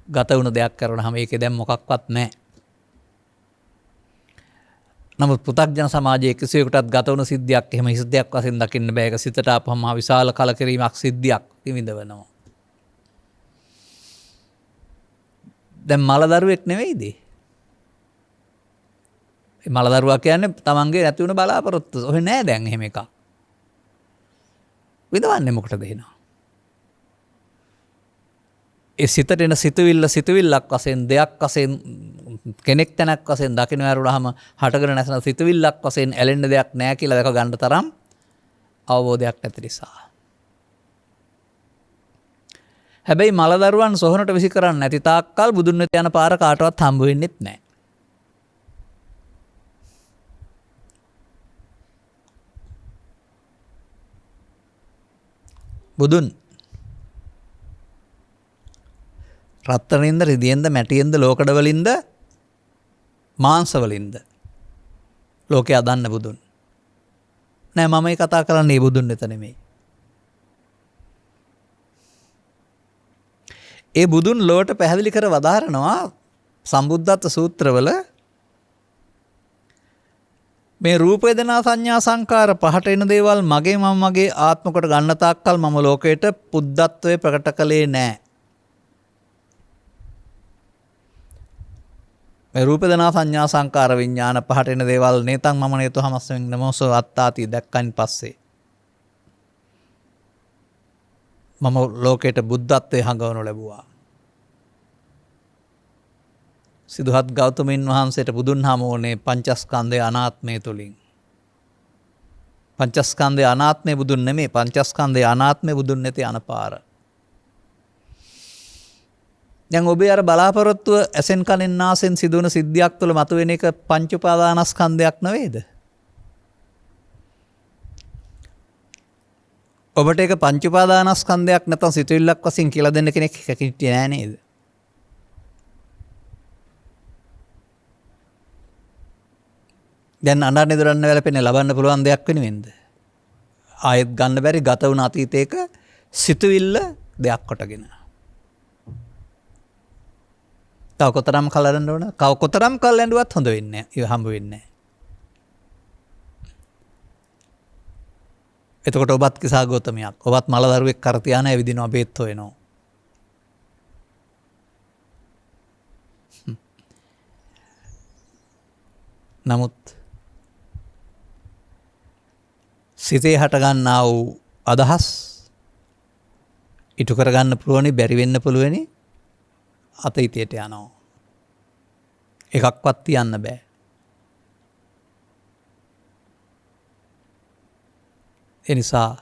Speaker 1: ගත වුණ දෙයක් කරනහම ඒකේ දැන් මොකක්වත් නැහැ. නමුත් පු탁ජන සමාජයේ කිසිවෙකුටත් ගත වුණ සිද්ධියක් එහෙම හිස්දයක් වශයෙන් දකින්න බෑ. ඒක සිතට ආපුවම මහ විශාල කලකිරීමක් සිද්ධියක් විඳවනවා. දැන් මලදරුවෙක් නෙවෙයිද? මේ මලදරුවා කියන්නේ තමන්ගේ නැති වුණ බලාපොරොත්තු. ඔහෙ නෑ දැන් එහෙම එකක්. විඳවන්නේ මොකටද එහෙනම්? ඒ සිතට එන සිතුවිල්ලක් වශයෙන් දෙයක් වශයෙන් කෙනෙක් තැනක් වශයෙන් දකින්න වැරුණාම හටගෙන නැසන සිතුවිල්ලක් වශයෙන් ඇලෙන්න දෙයක් නැහැ කියලා දැක ගන්න තරම් අවබෝධයක් නැති නිසා. හැබැයි මලදරුවන් සොහනට විසි කරන්න නැති තාක්කල් බුදුන් වෙත යන පාර කාටවත් හම්බ වෙන්නෙත් නැහැ. බුදුන් රත්තරනින්ද රිදියෙන්ද මැටියෙන්ද ලෝකඩවලින්ද මාංශවලින්ද ලෝකේ අදන්න බුදුන් නෑ. මමයි කතා කරන්නේ බුදුන් වෙත නෙමෙයි. ඒ බුදුන් ලෝට පැහැදිලි කර වදාරනවා සම්බුද්ධත්ව සූත්‍රවල මේ රූප වේදනා සංඥා සංකාර පහට එන දේවල් මගේ මම මගේ ආත්ම කොට ගන්න තාක්කල් මම ලෝකයට බුද්ධත්වයේ ප්‍රකට කළේ නෑ. මේ රූප වේදනා සංඥා සංකාර විඥාන පහට එන දේවල් නේතං මම නේතෝ හමස්සෙන් නමෝසෝ අත්තාති දැක්කන් පස්සේ මම ලෝකයට බුද්ධත්වයේ හඟවනු ලැබුවා. සිදුහත් ගෞතමයන් වහන්සේට බුදුන් හමුවනේ පංචස්කන්ධය අනාත්මය තුලින්. පංචස්කන්ධය අනාත්මය බුදුන් නෙමෙයි, පංචස්කන්ධය අනාත්මය බුදුන් නැති අනපාර. දැන් ඔබේ අර බලාපොරොත්තුව ඇසෙන් කනෙන් නාසෙන් සිදුවන සිද්ධියක් තුළ මතුවෙන එක පංච උපාදානස්කන්ධයක් නෙවෙයිද? ඔබට ඒක පංච උපාදානස්කන්ධයක් නැත්නම් සිතුවිල්ලක් වශයෙන් කියලා දෙන්න කෙනෙක් හිටියේ නෑ නේද? දැන් අඬන්නේ දොරන්න වැළපෙන්නේ ලබන්න පුළුවන් දෙයක් වෙනුවෙන්ද? ආයෙත් ගන්න බැරි ගත වුණ අතීතයක සිතුවිල්ල දෙයක් කොටගෙන. තව කොතරම් කලරන්න ඕන? කොතරම් කල් ඇඬුවත් හොඳ වෙන්නේ නැහැ. ඒක හම්බ වෙන්නේ නැහැ. එතකොට ඔබත් කිසා ගෞතමයක්. ඔබත් මල දරුවෙක් කර තියාන ඇවිදිනවා බේත් හොයනවා. නමුත් සිතේ හටගන්නා වූ අදහස් ඉටු කරගන්න පුළුවනි, බැරි වෙන්න පුළුවනි, අතීතයට යනවා. එකක්වත් තියන්න බෑ. එනිසා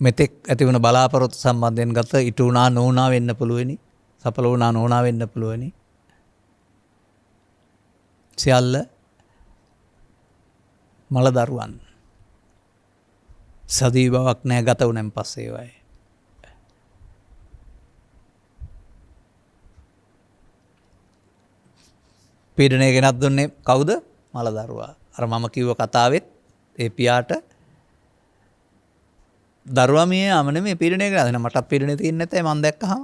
Speaker 1: මෙතෙක් ඇති වුණ බලාපොරොත්තු සම්බන්ධයෙන් ගත ඉටු වුණා නොවුණා වෙන්න පුළුවනි, සඵල වුණා නොවුණා වෙන්න පුළුවනි. සියල්ල මල දරුවන්. සදී බවක් නැහැ ගත වුණෙන් පස්සේ වයි. පීඩනය ගෙනත් දුන්නේ කවුද? මල දරුවා. අර මම කිව්ව කතාවෙත් ඒ පියාට දරුවා මිය යම නෙමෙයි පීඩනය ගෙනත්. මටත් පීඩනය තියෙන්නේ නැතේ මම දැක්කහම.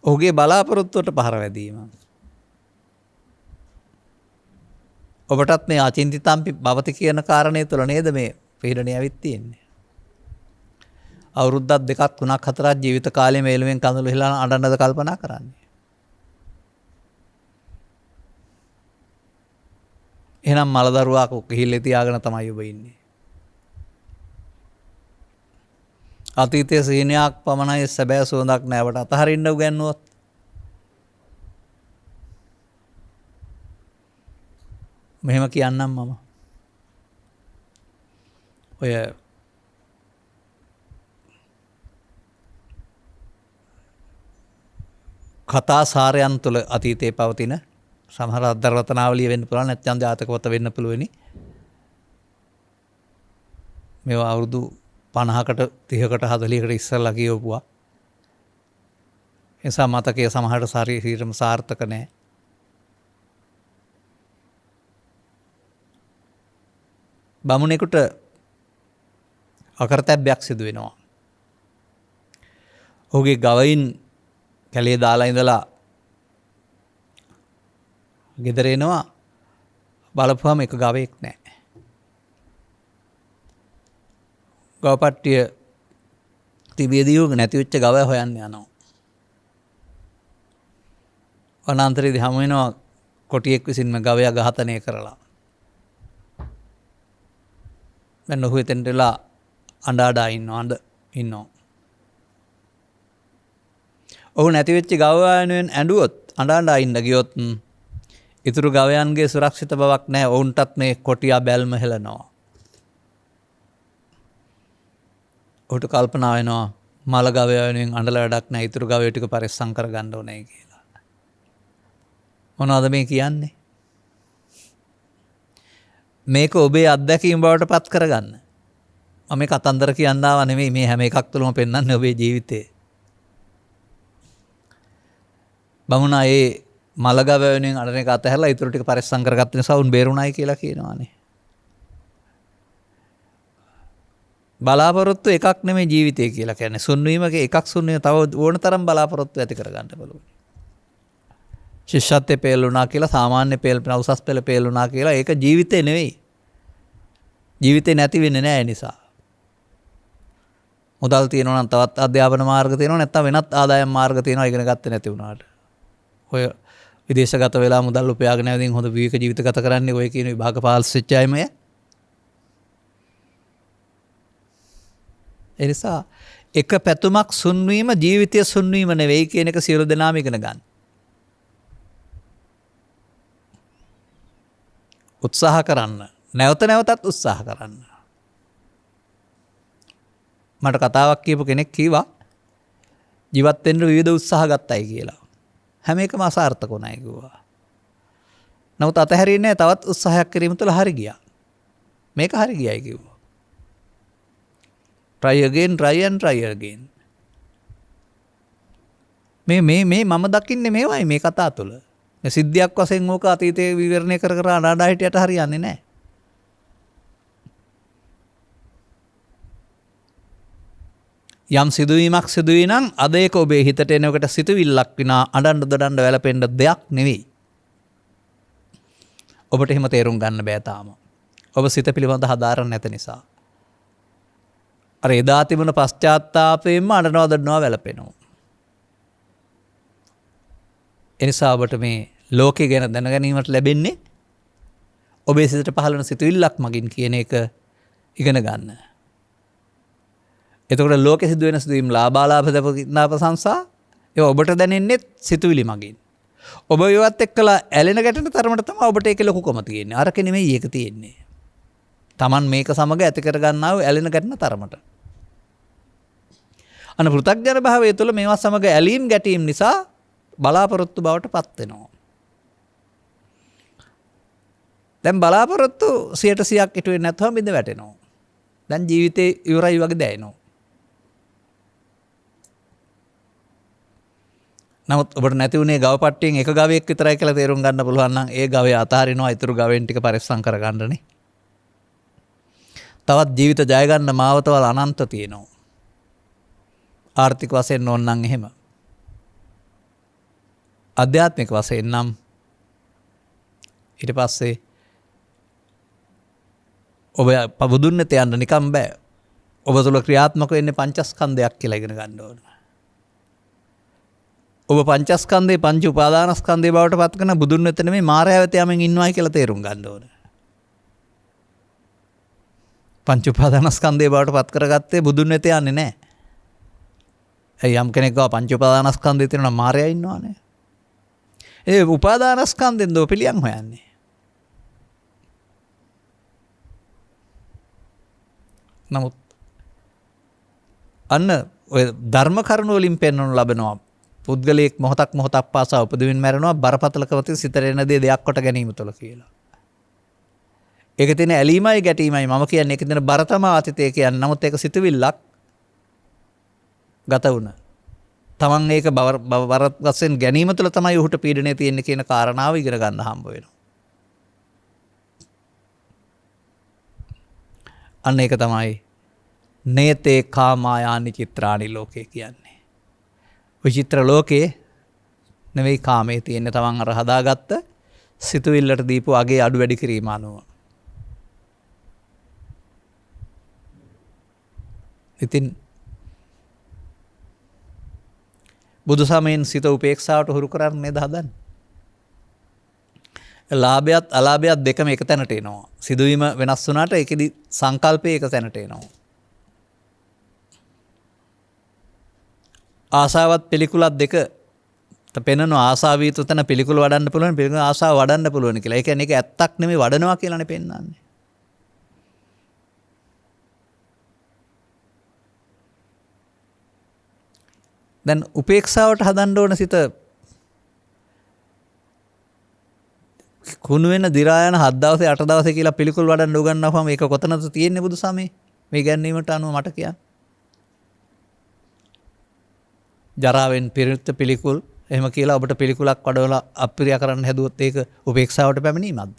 Speaker 1: ඔහුගේ බලාපොරොත්තුවට පහර වැදීම. ඔබටත් මේ අචින්තිතම්පි භවති කියන කාරණේ තුළ නේද මේ පීඩනය ඇවිත් තියෙන්නේ. අවුරුද්දක් දෙකක් තුනක් හතරක් ජීවිත කාලේ මේලුවෙන් කඳුළු හිලා අඬන්නද කල්පනා කරන්නේ. එහෙනම් මල දරුවා කිහිල්ලේ තියාගෙන තමයි ඔබ ඉන්නේ. අතීතයේ සීනයක් පමණයි සැබෑ සුවඳක් නැවට අතහරින්න උගන්වුවොත් මෙහෙම කියන්නම් මම. ඔය කතා සාරයන් තුළ අතීතයේ පවතින සමහර අද්දර රතනාවලිය වෙන්න පුළුවන්, නැත්නම් ජාතක පොත වෙන්න පුළුවනි. මේවා අවුරුදු 50කට 30කට 40කට ඉස්සරලා කියවපුවා. එසා මතකයේ සමහරට ශරීරෙම සාර්ථක නැහැ. බමුණෙකුට අකරතැබ්බයක් සිදු වෙනවා. ඔහුගේ ගවයින් කැලේ දාලා ඉඳලා ගෙදර එනවා, බලපුවම එක ගවයෙක් නැහැ. ගවපට්ටිය තිබියදී නැති වෙච්ච ගවය හොයන්න යනවා. වනාන්තරයේදී හමු වෙනවා කොටියෙක් විසින්ම ගවයා ඝාතනය කරලා. දැන් ඔහු එතෙන්ට වෙලා අඬා ඉන්නවා. ඔහු නැති වෙච්ච ගවයා වෙනුවෙන් ඇඬුවොත්, අඬා ඉන්න ගියොත් ඉතුරු ගවයන්ගේ සුරක්ෂිත බවක් නැහැ. ඔවුන්ටත් මේ කොටියා බැල්ම හෙලනවා. ඔහුට කල්පනා වෙනවා මල ගවය වෙනුවෙන් අඬලා වැඩක් නැහැ. ඊතුරු ගවය ටික පරිස්සම් කරගන්න ඕනේ කියලා. මොනවද මේ කියන්නේ? මේක ඔබේ අත්දැකීම් බවට පත් කරගන්න. මම මේ කතන්දර කියන්න ආව නෙමෙයි. මේ හැම එකක් තුළම පෙන්වන්නේ ඔබේ ජීවිතේ. බමුණා ඒ මලගව වෙනුවෙන් අඬන එක අතහැරලා ඊටු ටික පරිස්සම් කරගත්ත නිසා උන් බේරුණායි කියලා කියනවානේ. බලාපොරොත්තු එකක් නෙමෙයි ජීවිතය කියලා කියන්නේ. සුන්වීමක එකක් සුන්වීම තව ඕන තරම් බලාපොරොත්තු ඇති කරගන්න පුළුවන්. ශිෂ්‍යත්වයේ පෙළුණා කියලා සාමාන්‍ය පෙළ උසස් පෙළ පෙළුණා කියලා ඒක ජීවිතේ නෙවෙයි. ජීවිතේ නැති වෙන්නේ නැහැ නිසා. මුදල් තියෙනවා නම් තවත් අධ්‍යාපන මාර්ග තියෙනවා නැත්නම් වෙනත් ආදායම් මාර්ග තියෙනවා ඉගෙන ගත්තේ නැති වුණාට. ඔය විදේශගත වෙලා මුදල් උපයාගෙන නැවතින් හොඳ විවේක ජීවිත ගත කරන්නේ ඔය කියන විභාග පාස් වෙච්ච අයමය. ඒ නිසා එක පැතුමක් සුන්වීම ජීවිතය සුන්වීම නෙවෙයි කියන එක සියලු දෙනාම ඉගෙන ගන්න. උත්සාහ කරන්න. නැවත නැවතත් උත්සාහ කරන්න. මට කතාවක් කියපු කෙනෙක් කිව්වා ජීවත් වෙන්න විවිධ උත්සාහ ගත්තයි කියලා. හැම එකම අසාර්ථක වුණායි කිව්වා. නමුත් අතහැරින්නේ තවත් උත්සාහයක් කිරීම තුළ හරි ගියා. මේක හරි ගියයි කිව්වා. try again try and try again. මේ මම දකින්නේ මේවයි මේ කතා තුළ. මේ සිද්ධියක් වශයෙන් ඕක අතීතයේ විවරණය කර කර අනාඩා හිටියට හරියන්නේ නැහැ. යම් සිදුවීමක් සිදුවී නම් අද ඒක ඔබේ හිතට එනකොට සිතුවිල්ලක් විනා අඬන්න දොඩන්න වැළපෙන්න දෙයක් නෙවෙයි. ඔබට එහෙම තේරුම් ගන්න බෑ තාම. ඔබ සිත පිළිබඳ හදාරන්න නැත නිසා. අර එදා තිබුණ පශ්චාත්තාපයෙන්ම අඬනවා දොඩනවා වැළපෙනවා. එනිසා ඔබට මේ ලෝකය ගැන දැනගැනීමට ලැබෙන්නේ ඔබේ සිතට පහළ වෙන සිතුවිල්ලක් මගින් කියන එක ඉගෙන ගන්න. එතකොට ලෝකෙ සිදුවෙන සිදුවීම් ලාභාලාභ ප්‍රශංසා ඒවා ඔබට දැනෙන්නේ සිතුවිලි මගින්. ඔබ ඒවත් එක්කලා ඇලෙන ගැටෙන තරමට තමයි ඔබට ඒකේ ලොකුකම තියෙන්නේ. අරක නෙමෙයි ඒක තියෙන්නේ. Taman මේක සමග ඇති කර ගන්නා වූ ඇලෙන ගැටෙන තරමට. අන පෘථග්ජන භාවය තුළ මේවා සමග ඇලීම් ගැටීම් නිසා බලාපොරොත්තු බවට පත් වෙනවා. දැන් බලාපොරොත්තු 100%ක් ඉටු වෙන්නේ නැත්නම් බිඳ වැටෙනවා. දැන් ජීවිතේ ඉවරයි වගේ දැනෙනවා. නමුත් ඔබට නැති වුණේ ගව පට්ටියෙන් එක ගවයෙක් විතරයි කියලා තේරුම් ගන්න පුළුවන් නම් ඒ ගවය අතහරිනවා ඊටු ගවෙන් ටික පරිස්සම් කරගන්නනේ. තවත් ජීවිත ජය ගන්න මාවතවල අනන්ත තියෙනවා. ආර්ථික වශයෙන් ඕන නම් එහෙම. අධ්‍යාත්මික වශයෙන් නම් ඊට පස්සේ ඔබ බුදුන්නත යන්න නිකම් බෑ. ඔබ තුළ ක්‍රියාත්මක වෙන්නේ පංචස්කන්ධයක් කියලා ඉගෙන ගන්න ඕන. ඔබ පංචස්කන්ධේ පංච උපාදානස්කන්ධේ බවට පත් කරන බුදුන් වෙත නෙමෙයි මායාව වෙත යමින් ඉන්නවයි කියලා තේරුම් ගන්න ඕන. පංච උපාදානස්කන්ධේ බවට පත් කරගත්තේ බුදුන් වෙත යන්නේ නැහැ. ඒ යම් කෙනෙක් ගාව පංච උපාදානස්කන්ධේ තියෙනවා මායාව ඉන්නවනේ. ඒ උපාදානස්කන්ධෙන් දෝ පිළියම් හොයන්නේ. නමුත් අන්න ඔය ධර්ම කරුණු වලින් පෙන්වනු ලබනවා පුද්ගලයෙක් මොහොතක් පාසා උපදෙමින් මැරෙනවා බරපතලකම තියෙන සිතට එන දේ දෙයක් කොට ගැනීම තුළ කියලා. ඒක තියෙන ඇලීමයි ගැටීමයි මම කියන්නේ ඒක තියෙන බර තමයි අතීතය කියන්නේ. නමුත් ඒක සිතුවිල්ලක් ගත වුණා. තමන් ඒක බර වශයෙන් ගැනීම තුළ තමයි ඔහුට පීඩනය තියෙන්නේ කියන කාරණාව ඉගෙන ගන්න හම්බ වෙනවා. අන්න ඒක තමයි නේතේ කාමායානි චිත්‍රානි ලෝකේ කියන්නේ. විචිත්‍ර ලෝකේ නෙවෙයි කාමයේ තියෙන්නේ තමන් අර හදාගත්ත සිතුවිල්ලට දීපු අගේ අඩු වැඩි කිරීම අනුව. ඉතින් බුදු සමයෙන් සිත උපේක්ෂාවට හුරු කරන්නේ නේද හදන්නේ? ලාභයත් අලාභයත් දෙකම එක තැනට එනවා. සිදුවීම වෙනස් වුණාට ඒකෙදි සංකල්පය එක තැනට එනවා. ආසාවත් පිළිකුලත් දෙක පෙනෙන ආසාවීත තන පිළිකුල වඩන්න පුළුවන් පිළිකුල ආසාව වඩන්න පුළුවන් කියලා. ඒ කියන්නේ ඒක ඇත්තක් නෙමෙයි වඩනවා කියලානේ පෙන්නන්නේ. දැන් උපේක්ෂාවට හදන්න ඕන සිත කුණු වෙන දි รา යන 7 දවසේ 8 දවසේ කියලා පිළිකුල් වඩන්න උගන්වපුවම ඒක කොතනද තියෙන්නේ බුදුසමේ? මේ ගැන්වීමට අනුව මට කියන්න. ජරාවෙන් පිරිත පිළිකුල් එහෙම කියලා ඔබට පිළිකුලක් වඩවලා අප්‍රිය කරන්න හැදුවොත් ඒක උපේක්ෂාවට පැමිණීමක්ද?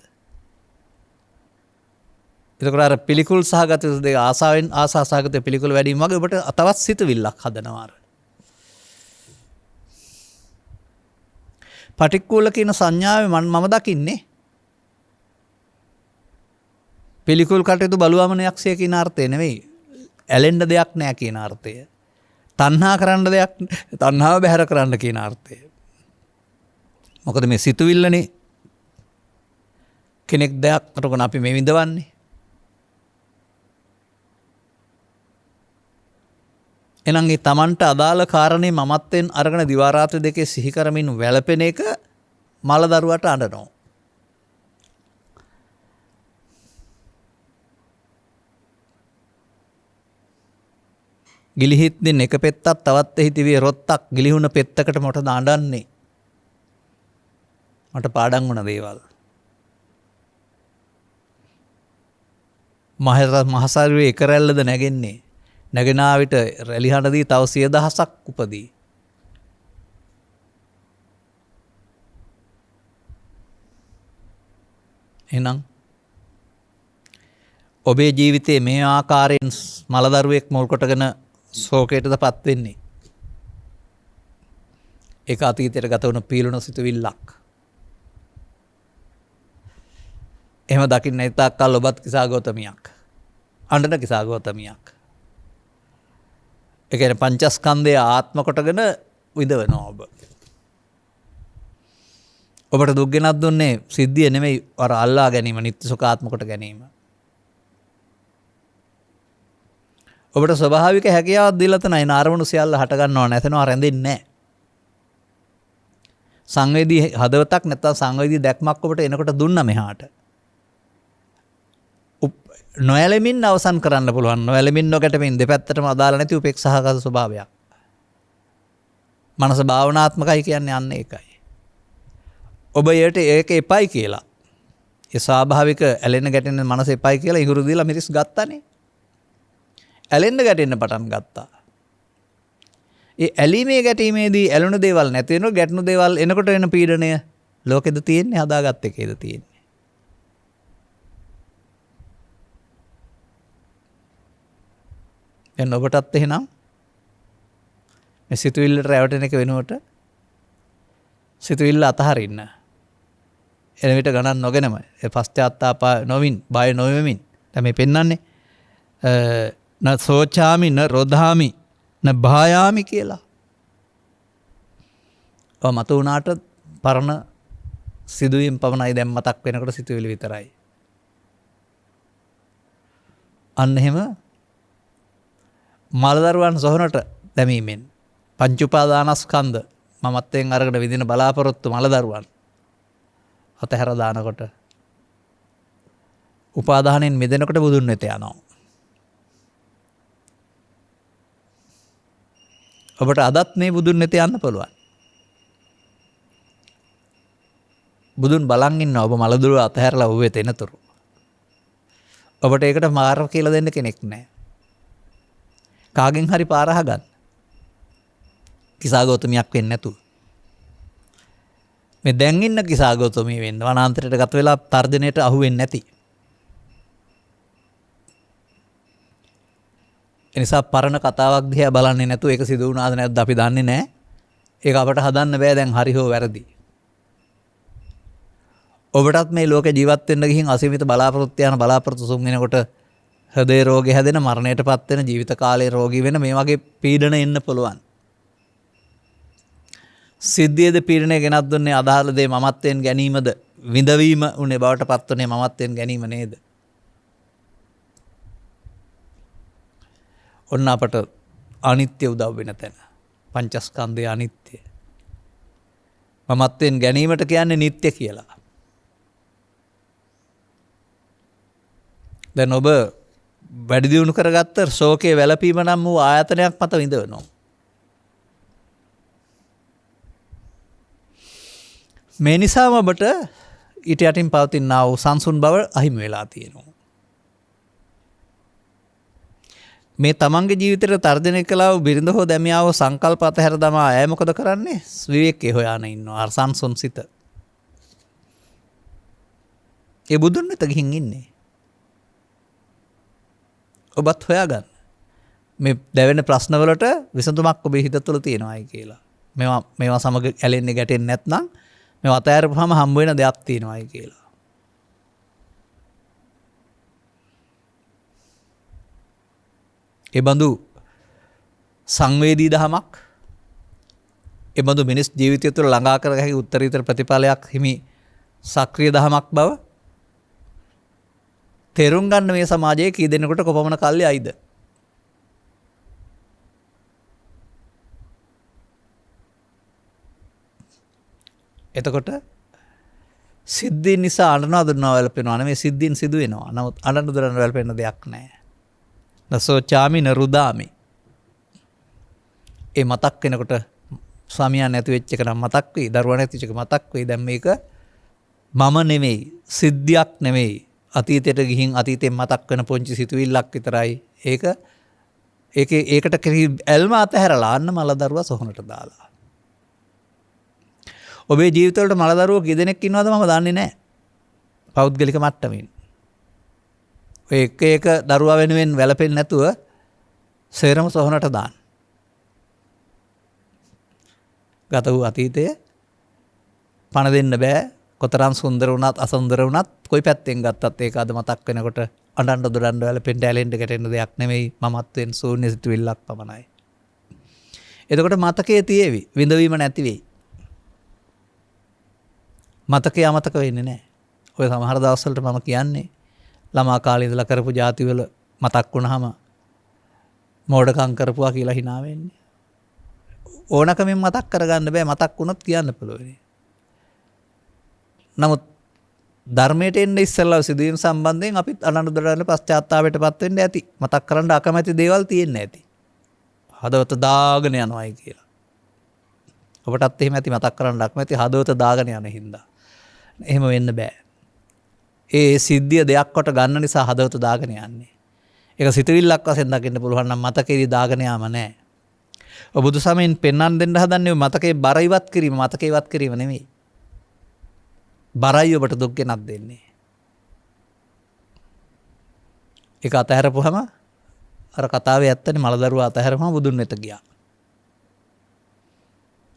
Speaker 1: එතකොට අර පිළිකුල් සහගත දෙක ආසාවෙන් ආසා සහගත පිළිකුල් වැඩි වීම වගේ ඔබට තවත් සිතුවිල්ලක් හදනවා. පටික්කුල කියන සංඥාවේ මම දකින්නේ පිළිකුල් කටයුතු බලුවමනයක්ෂය කියන අර්ථය නෙවෙයි. ඇලෙන්න දෙයක් නෑ කියන අර්ථය. තණ්හා කරන්න දෙයක් තණ්හාව බැහැර කරන්න කියන අර්ථය. මොකද මේ සිතුවිල්ලනේ කෙනෙක් දෙයක් කරගෙන අපි මේ විඳවන්නේ. එහෙනම් ඒ Tamanට අදාළ කාරණේ මමත්වෙන් අරගෙන දිවා රාත්‍රී දෙකේ සිහි කරමින් වැළපෙන එක මල දරුවට අඬනවා. ගිලිහිත් දෙන එක පෙත්තක් තවත් එහි තිබේ රොත්තක් ගිලිහුණ පෙත්තකට මොකටද අඬන්නේ? මට පාඩම් වුණ දේවල්. මහසාරුවේ එක රැල්ලද නැගෙන්නේ. නැගෙනා විට රැලි හඬදී තව 100,000ක් උපදී. එහෙනම් ඔබේ ජීවිතයේ මේ ආකාරයෙන් මලදරුවෙක් මුල් කොටගෙන ශෝකයටද පත් වෙන්නේ. ඒක අතීතයට ගත වුණු පීලුණ සිතුවිල්ලක්. එහෙම දකින්න නැතාක් කල් ඔබත් කිසා ගෞතමියක්. අඬන කිසා ගෞතමියක්. ඒ කියන්නේ පංචස්කන්ධය ආත්ම කොටගෙන විඳවනවා ඔබ. ඔබට දුක් ගෙනත් දුන්නේ සිද්ධිය නෙමෙයි අර අල්ලා ගැනීම, නිත්‍ය සුඛාත්ම කොට ගැනීම. ඔබට ස්වභාවික හැකියාවක් දීලා තමයි නාරමුණු සියල්ල හට ගන්නව නැතනවා රැඳෙන්නේ නැහැ. සංවේදී හදවතක් නැත්නම් සංවේදී දැක්මක් ඔබට එනකොට දුන්න මෙහාට. නොයැලෙමින් අවසන් කරන්න පුළුවන්. නොයැලෙමින් නොගැටෙමින් දෙපැත්තටම අදාළ නැති උපේක්ෂාගත ස්වභාවයක්. මනස භාවනාත්මකයි කියන්නේ අන්න ඒකයි. ඔබ යට ඒක එපයි කියලා. ඒ ස්වාභාවික ඇලෙන ගැටෙන මනස එපයි කියලා ඉඟුරු දීලා මිරිස් ගත්තානේ. ඇලෙන්න ගැටෙන්න පටන් ගත්තා. ඒ ඇලීමේ ගැටීමේදී ඇලුණු දේවල් නැති වෙනවා, ගැටුණු දේවල් එනකොට එන පීඩනය ලෝකෙද තියෙන්නේ, හදාගත්ත එකේද තියෙන්නේ. දැන් ඔබටත් එහෙනම් මේ සිතුවිල්ලට රැවටෙන එක වෙනුවට සිතුවිල්ල අතහරින්න. එන විට ගණන් නොගෙනම ඒ පශ්චාත්තාප නොවින්, බය නොවෙමින් තමයි පෙන්වන්නේ. න සෝචාමි න රොධාමි න භායාමි කියලා. ඔය මතු වුණාට පරණ සිදුවීම් පමණයි දැන් මතක් වෙනකොට සිතුවිලි විතරයි. අන්න එහෙම මලදරුවන් සොහනට දැමීමෙන් පංච උපාදානස්කන්ධ මමත්වයෙන් අරගෙන විදින බලාපොරොත්තු මලදරුවන් අතහැර දානකොට උපාදානෙන් මිදෙනකොට බුදුන් වෙත යනවා. ඔබට අදත් මේ බුදුන් වෙත යන්න පුළුවන්. බුදුන් බලන් ඉන්නවා ඔබ මලදරුව අතහැරලා ඔබ වෙත එනතුරු. ඔබට ඒකට මාර්ග කියලා දෙන්න කෙනෙක් නැහැ. කාගෙන් හරි පාර අහගන්න. කිසා ගෞතමියක් වෙන්නේ නැතුව. මේ දැන් ඉන්න කිසා ගෞතමිය වෙන්න වනාන්තරයට ගත වෙලා තර්ජනයට අහු වෙන්නේ නැති. ඒ නිසා පරණ කතාවක් දිහා බලන්නේ නැතුව ඒක සිදු වුණාද නැද්ද අපි දන්නේ නැහැ. ඒක අපට හදන්න බෑ දැන් හරි හෝ වැරදි. ඔබටත් මේ ලෝකේ ජීවත් වෙන්න ගිහින් අසීමිත බලාපොරොත්තු යන බලාපොරොත්තු සුන් වෙනකොට හෘදේ රෝගේ හැදෙන, මරණයටපත් වෙන, ජීවිත කාලේ රෝගී වෙන මේ වගේ පීඩන එන්න පුළුවන්. සිද්ධියේද පීඩනය ගෙනත් දුන්නේ අදාළ දේ මමත්වයෙන් ගැනීමද, විඳවීම උනේ බවට පත් වුනේ මමත්වයෙන් ගැනීම නේද? ඔන්න අපට අනිත්‍ය උදව් වෙන තැන. පංචස්කන්ධය අනිත්‍ය. මමත්වයෙන් ගැනීමට කියන්නේ නිට්ටය කියලා. දැන් ඔබ වැඩි දියුණු කරගත්ත ශෝකයේ වැළපීම නම් වූ ආයතනයක් මත විඳවනවා. මේ නිසාම ඔබට ඊට යටින් පවතිනා වූ සංසුන් බව අහිමි වෙලා තියෙනවා. මේ තමන්ගේ ජීවිතයට තර්ජනය කළා වූ බිරිඳ හෝ දැමියා වූ සංකල්ප අතහැර දමා ඇය මොකද කරන්නේ? විවේකයේ හොයාන ඉන්නවා. අර සංසුන් සිත. ඒ බුදුන් වෙත ගිහින් ඉන්නේ. ඔබත් හොයාගන්න. මේ දැවෙන ප්‍රශ්නවලට විසඳුමක් ඔබේ හිත තුළ තියෙනවායි කියලා. මේවා සමග ඇලෙන්නේ ගැටෙන්නේ නැත්නම් මේවා අතහැරපුවාම හම්බ වෙන දෙයක් තියෙනවායි කියලා. ඒ බඳු සංවේදී දහමක්, ඒ බඳු මිනිස් ජීවිතය තුළ ළඟා කර හැකි උත්තරීතර ප්‍රතිඵලයක් හිමි සක්‍රීය දහමක් බව තේරුම් ගන්න මේ සමාජයේ කී දෙනෙකුට කොපමණ කල්ලි අයිද? එතකොට සිද්ධීන් නිසා අඬනවා දුන්නා වැළපෙනවා නෙමෙයි, සිද්ධීන් සිදු වෙනවා. නමුත් අඬන දුරන වැළපෙන්න දෙයක් නැහැ. නසෝ චාමි නරුදාමි. ඒ මතක් වෙනකොට ස්වාමියා නැති වෙච්ච එක නම් මතක් වෙයි, දරුවා නැති වෙච්ච එක මතක් වෙයි. දැන් මේක මම නෙමෙයි, සිද්ධියක් නෙමෙයි. අතීතයට ගිහින් අතීතයෙන් මතක් වෙන පොන්චි සිතුවිල්ලක් විතරයි. ඒකට කෙරෙහි ඇල්ම අතහැරලා අන්න මල දරුවා සොහනට දාලා. ඔබේ ජීවිතවලට මල දරුවෝ කී දෙනෙක් ඉන්නවද මම දන්නේ නැහැ. පෞද්ගලික මට්ටමින්. ඔය එක දරුවා වෙනුවෙන් වැළපෙන්නේ නැතුව සේරම සොහනට දාන්න. ගත වූ අතීතය පණ දෙන්න බෑ. කොතරම් සුන්දර වුණත් අසුන්දර වුණත් කොයි පැත්තෙන් ගත්තත් ඒක අද මතක් වෙනකොට අඬන්න දොඩන්න වැළපෙන්න ඇලෙන්න ගැටෙන්න දෙයක් නෙමෙයි. මමත්වෙන් ශූන්‍ය සිතුවිල්ලක් පමණයි. එතකොට මතකයේ තියේවි. විඳවීම නැති වෙයි. මතකය අමතක වෙන්නේ නැහැ. ඔය සමහර දවස්වලට මම කියන්නේ ළමා කාලේ ඉඳලා කරපු જાතිවල මතක් වුණාම මෝඩකම් කරපුවා කියලා hina වෙන්නේ. ඕනකමින් මතක් කරගන්න බෑ. මතක් වුණොත් කියන්න පුළුවන්. නමුත් ධර්මයට එන්න ඉස්සෙල්ලා සිදුවීම් සම්බන්ධයෙන් අපිත් අනනුදරන පශ්චාත්තාපයටපත් වෙන්න ඇති. මතක් කරන්න අකමැති දේවල් තියෙන්න ඇති. හදවත දාගෙන යනවායි කියලා. ඔබටත් එහෙම ඇති මතක් කරන්න අකමැති හදවත දාගෙන යන හින්දා. එහෙම වෙන්න බෑ. ඒ සිද්ධිය දෙයක් කොට ගන්න නිසා හදවත දාගෙන යන්නේ. ඒක සිතුවිල්ලක් වශයෙන් දකින්න පුළුවන් නම් මතකෙදි දාගෙන යාම නෑ. ඔබ බුදු සමයෙන් පෙන්වන්න දෙන්න හදන්නේ මතකේ බර ඉවත් කිරීම, මතකේ ඉවත් කිරීම නෙමෙයි. බරයි ඔබට දුක් ගෙනත් දෙන්නේ. ඒක අතහැරපුවම අර කතාවේ ඇත්තනේ මල දරුවා අතහැරපුවම බුදුන් වෙත ගියා.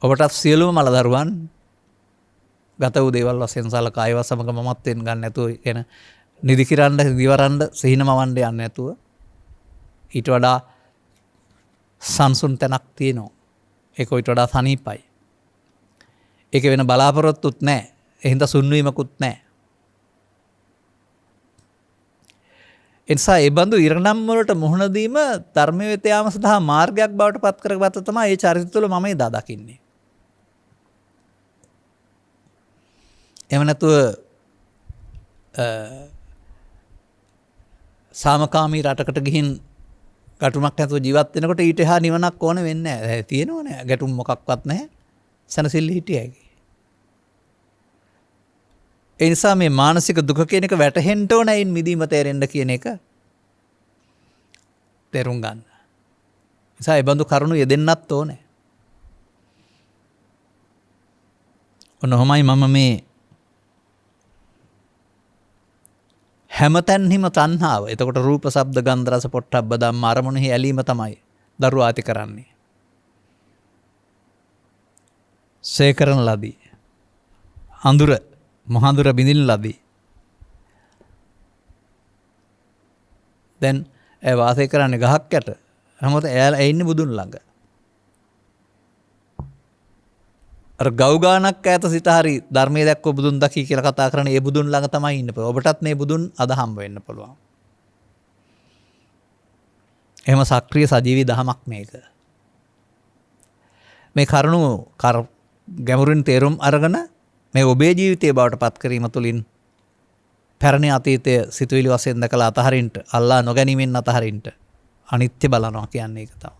Speaker 1: ඔබටත් සියලුම මල දරුවන් ගත වූ දේවල් වශයෙන් සලකා ඒවා සමග මමත්වෙන් ගන්න නැතුව කියන නිදි කිරන්න දිවරන්න සිහිනමවන්න යන්නේ නැතුව ඊට වඩා සංසුන් තැනක් තියෙනවා. ඒක ඊට වඩා සනීපයි. ඒක වෙන බලාපොරොත්තුත් නැහැ. ඒ හින්දා සුන්වීමකුත් නැහැ. එනිසා ඒ බඳු ඉරණම් වලට මුහුණ දීම ධර්මයේ වෙත යාම සඳහා මාර්ගයක් බවට පත් කරගත්ත තමයි ඒ චරිත තුළ මම එදා දකින්නේ. එහෙම නැතුව සාමකාමී රටකට ගිහින් ගැටුමක් නැතුව ජීවත් වෙනකොට ඊට එහා නිවනක් ඕන වෙන්නේ නැහැ. තියෙනවනේ ගැටුම් මොකක්වත් නැහැ. සනසිල්ල හිටියයි. ඒ නිසා මේ මානසික දුක කියන එක වැටහෙන්න ඕන අයින් මිදීම තේරෙන්න කියන එක තේරුම් ගන්න. නිසා ඒ බඳු කරුණු යෙදෙන්නත් ඕනේ. ඔන්නෝමයි මම මේ හැමතැන්හිම තණ්හාව. එතකොට රූප, ශබ්ද, ගන්ධ, රස, පොට්ටබ්බ ධම්ම අරමුණෙහි ඇලීම තමයි දරුවා ඇති කරන්නේ. සේකරන ලදී. අඳුර මහඳුර බිඳින ලදී. දැන් ඒ වාසය කරන්නේ ගහක් යට. හැමෝටම එයාලා ඉන්නේ බුදුන් ළඟ. අර ගෞගානක් ඈත සිට හරි ධර්මයේ දැක්ක බුදුන් දකි කියලා කතා කරන ඒ බුදුන් ළඟ තමයි ඉන්න පුළුවන්. ඔබටත් මේ බුදුන් අද හම්බ වෙන්න පුළුවන්. එහෙම සක්‍රීය සජීවී දහමක් මේක. මේ කරුණු ගැඹුරින් තේරුම් අරගෙන මේ ඔබේ ජීවිතයේ බවට පත් කිරීම තුළින් පැරණි අතීතයේ සිතුවිලි වශයෙන් දැකලා අතහරින්න, අල්ලා නොගැනීමෙන් අතහරින්න අනිත්‍ය බලනවා කියන්නේ ඒක තමයි.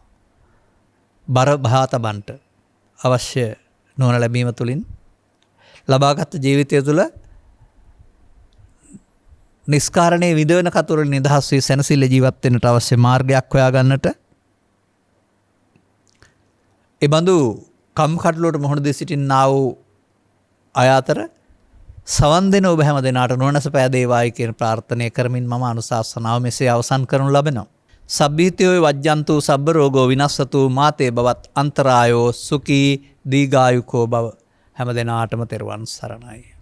Speaker 1: බර බහා තබන්න අවශ්‍ය නොවන ලැබීම තුළින් ලබාගත් ජීවිතය තුළ නිස්කාරණයේ විදවන කතුරට නිදහස් වී සැනසෙල්ල ජීවත් වෙන්නට අවශ්‍ය මාර්ගයක් හොයාගන්නට එබඳු කම්කටොළුවට මුහුණ දී සිටින්නා වූ අය අතර සවන් දෙන ඔබ හැම දෙනාට නොනැස පෑදේවායි කියන ප්‍රාර්ථනය කරමින් මම අනුශාසනාව මෙසේ අවසන් කරනු ලබනවා. සබ්බීතයෝ වජ්ජන්තු සබ්බ රෝගෝ විනස්සතු මාතේ බවත් අන්තරායෝ සුඛී දීඝායුකෝ බව හැම දෙනාටම තෙරුවන් සරණයි.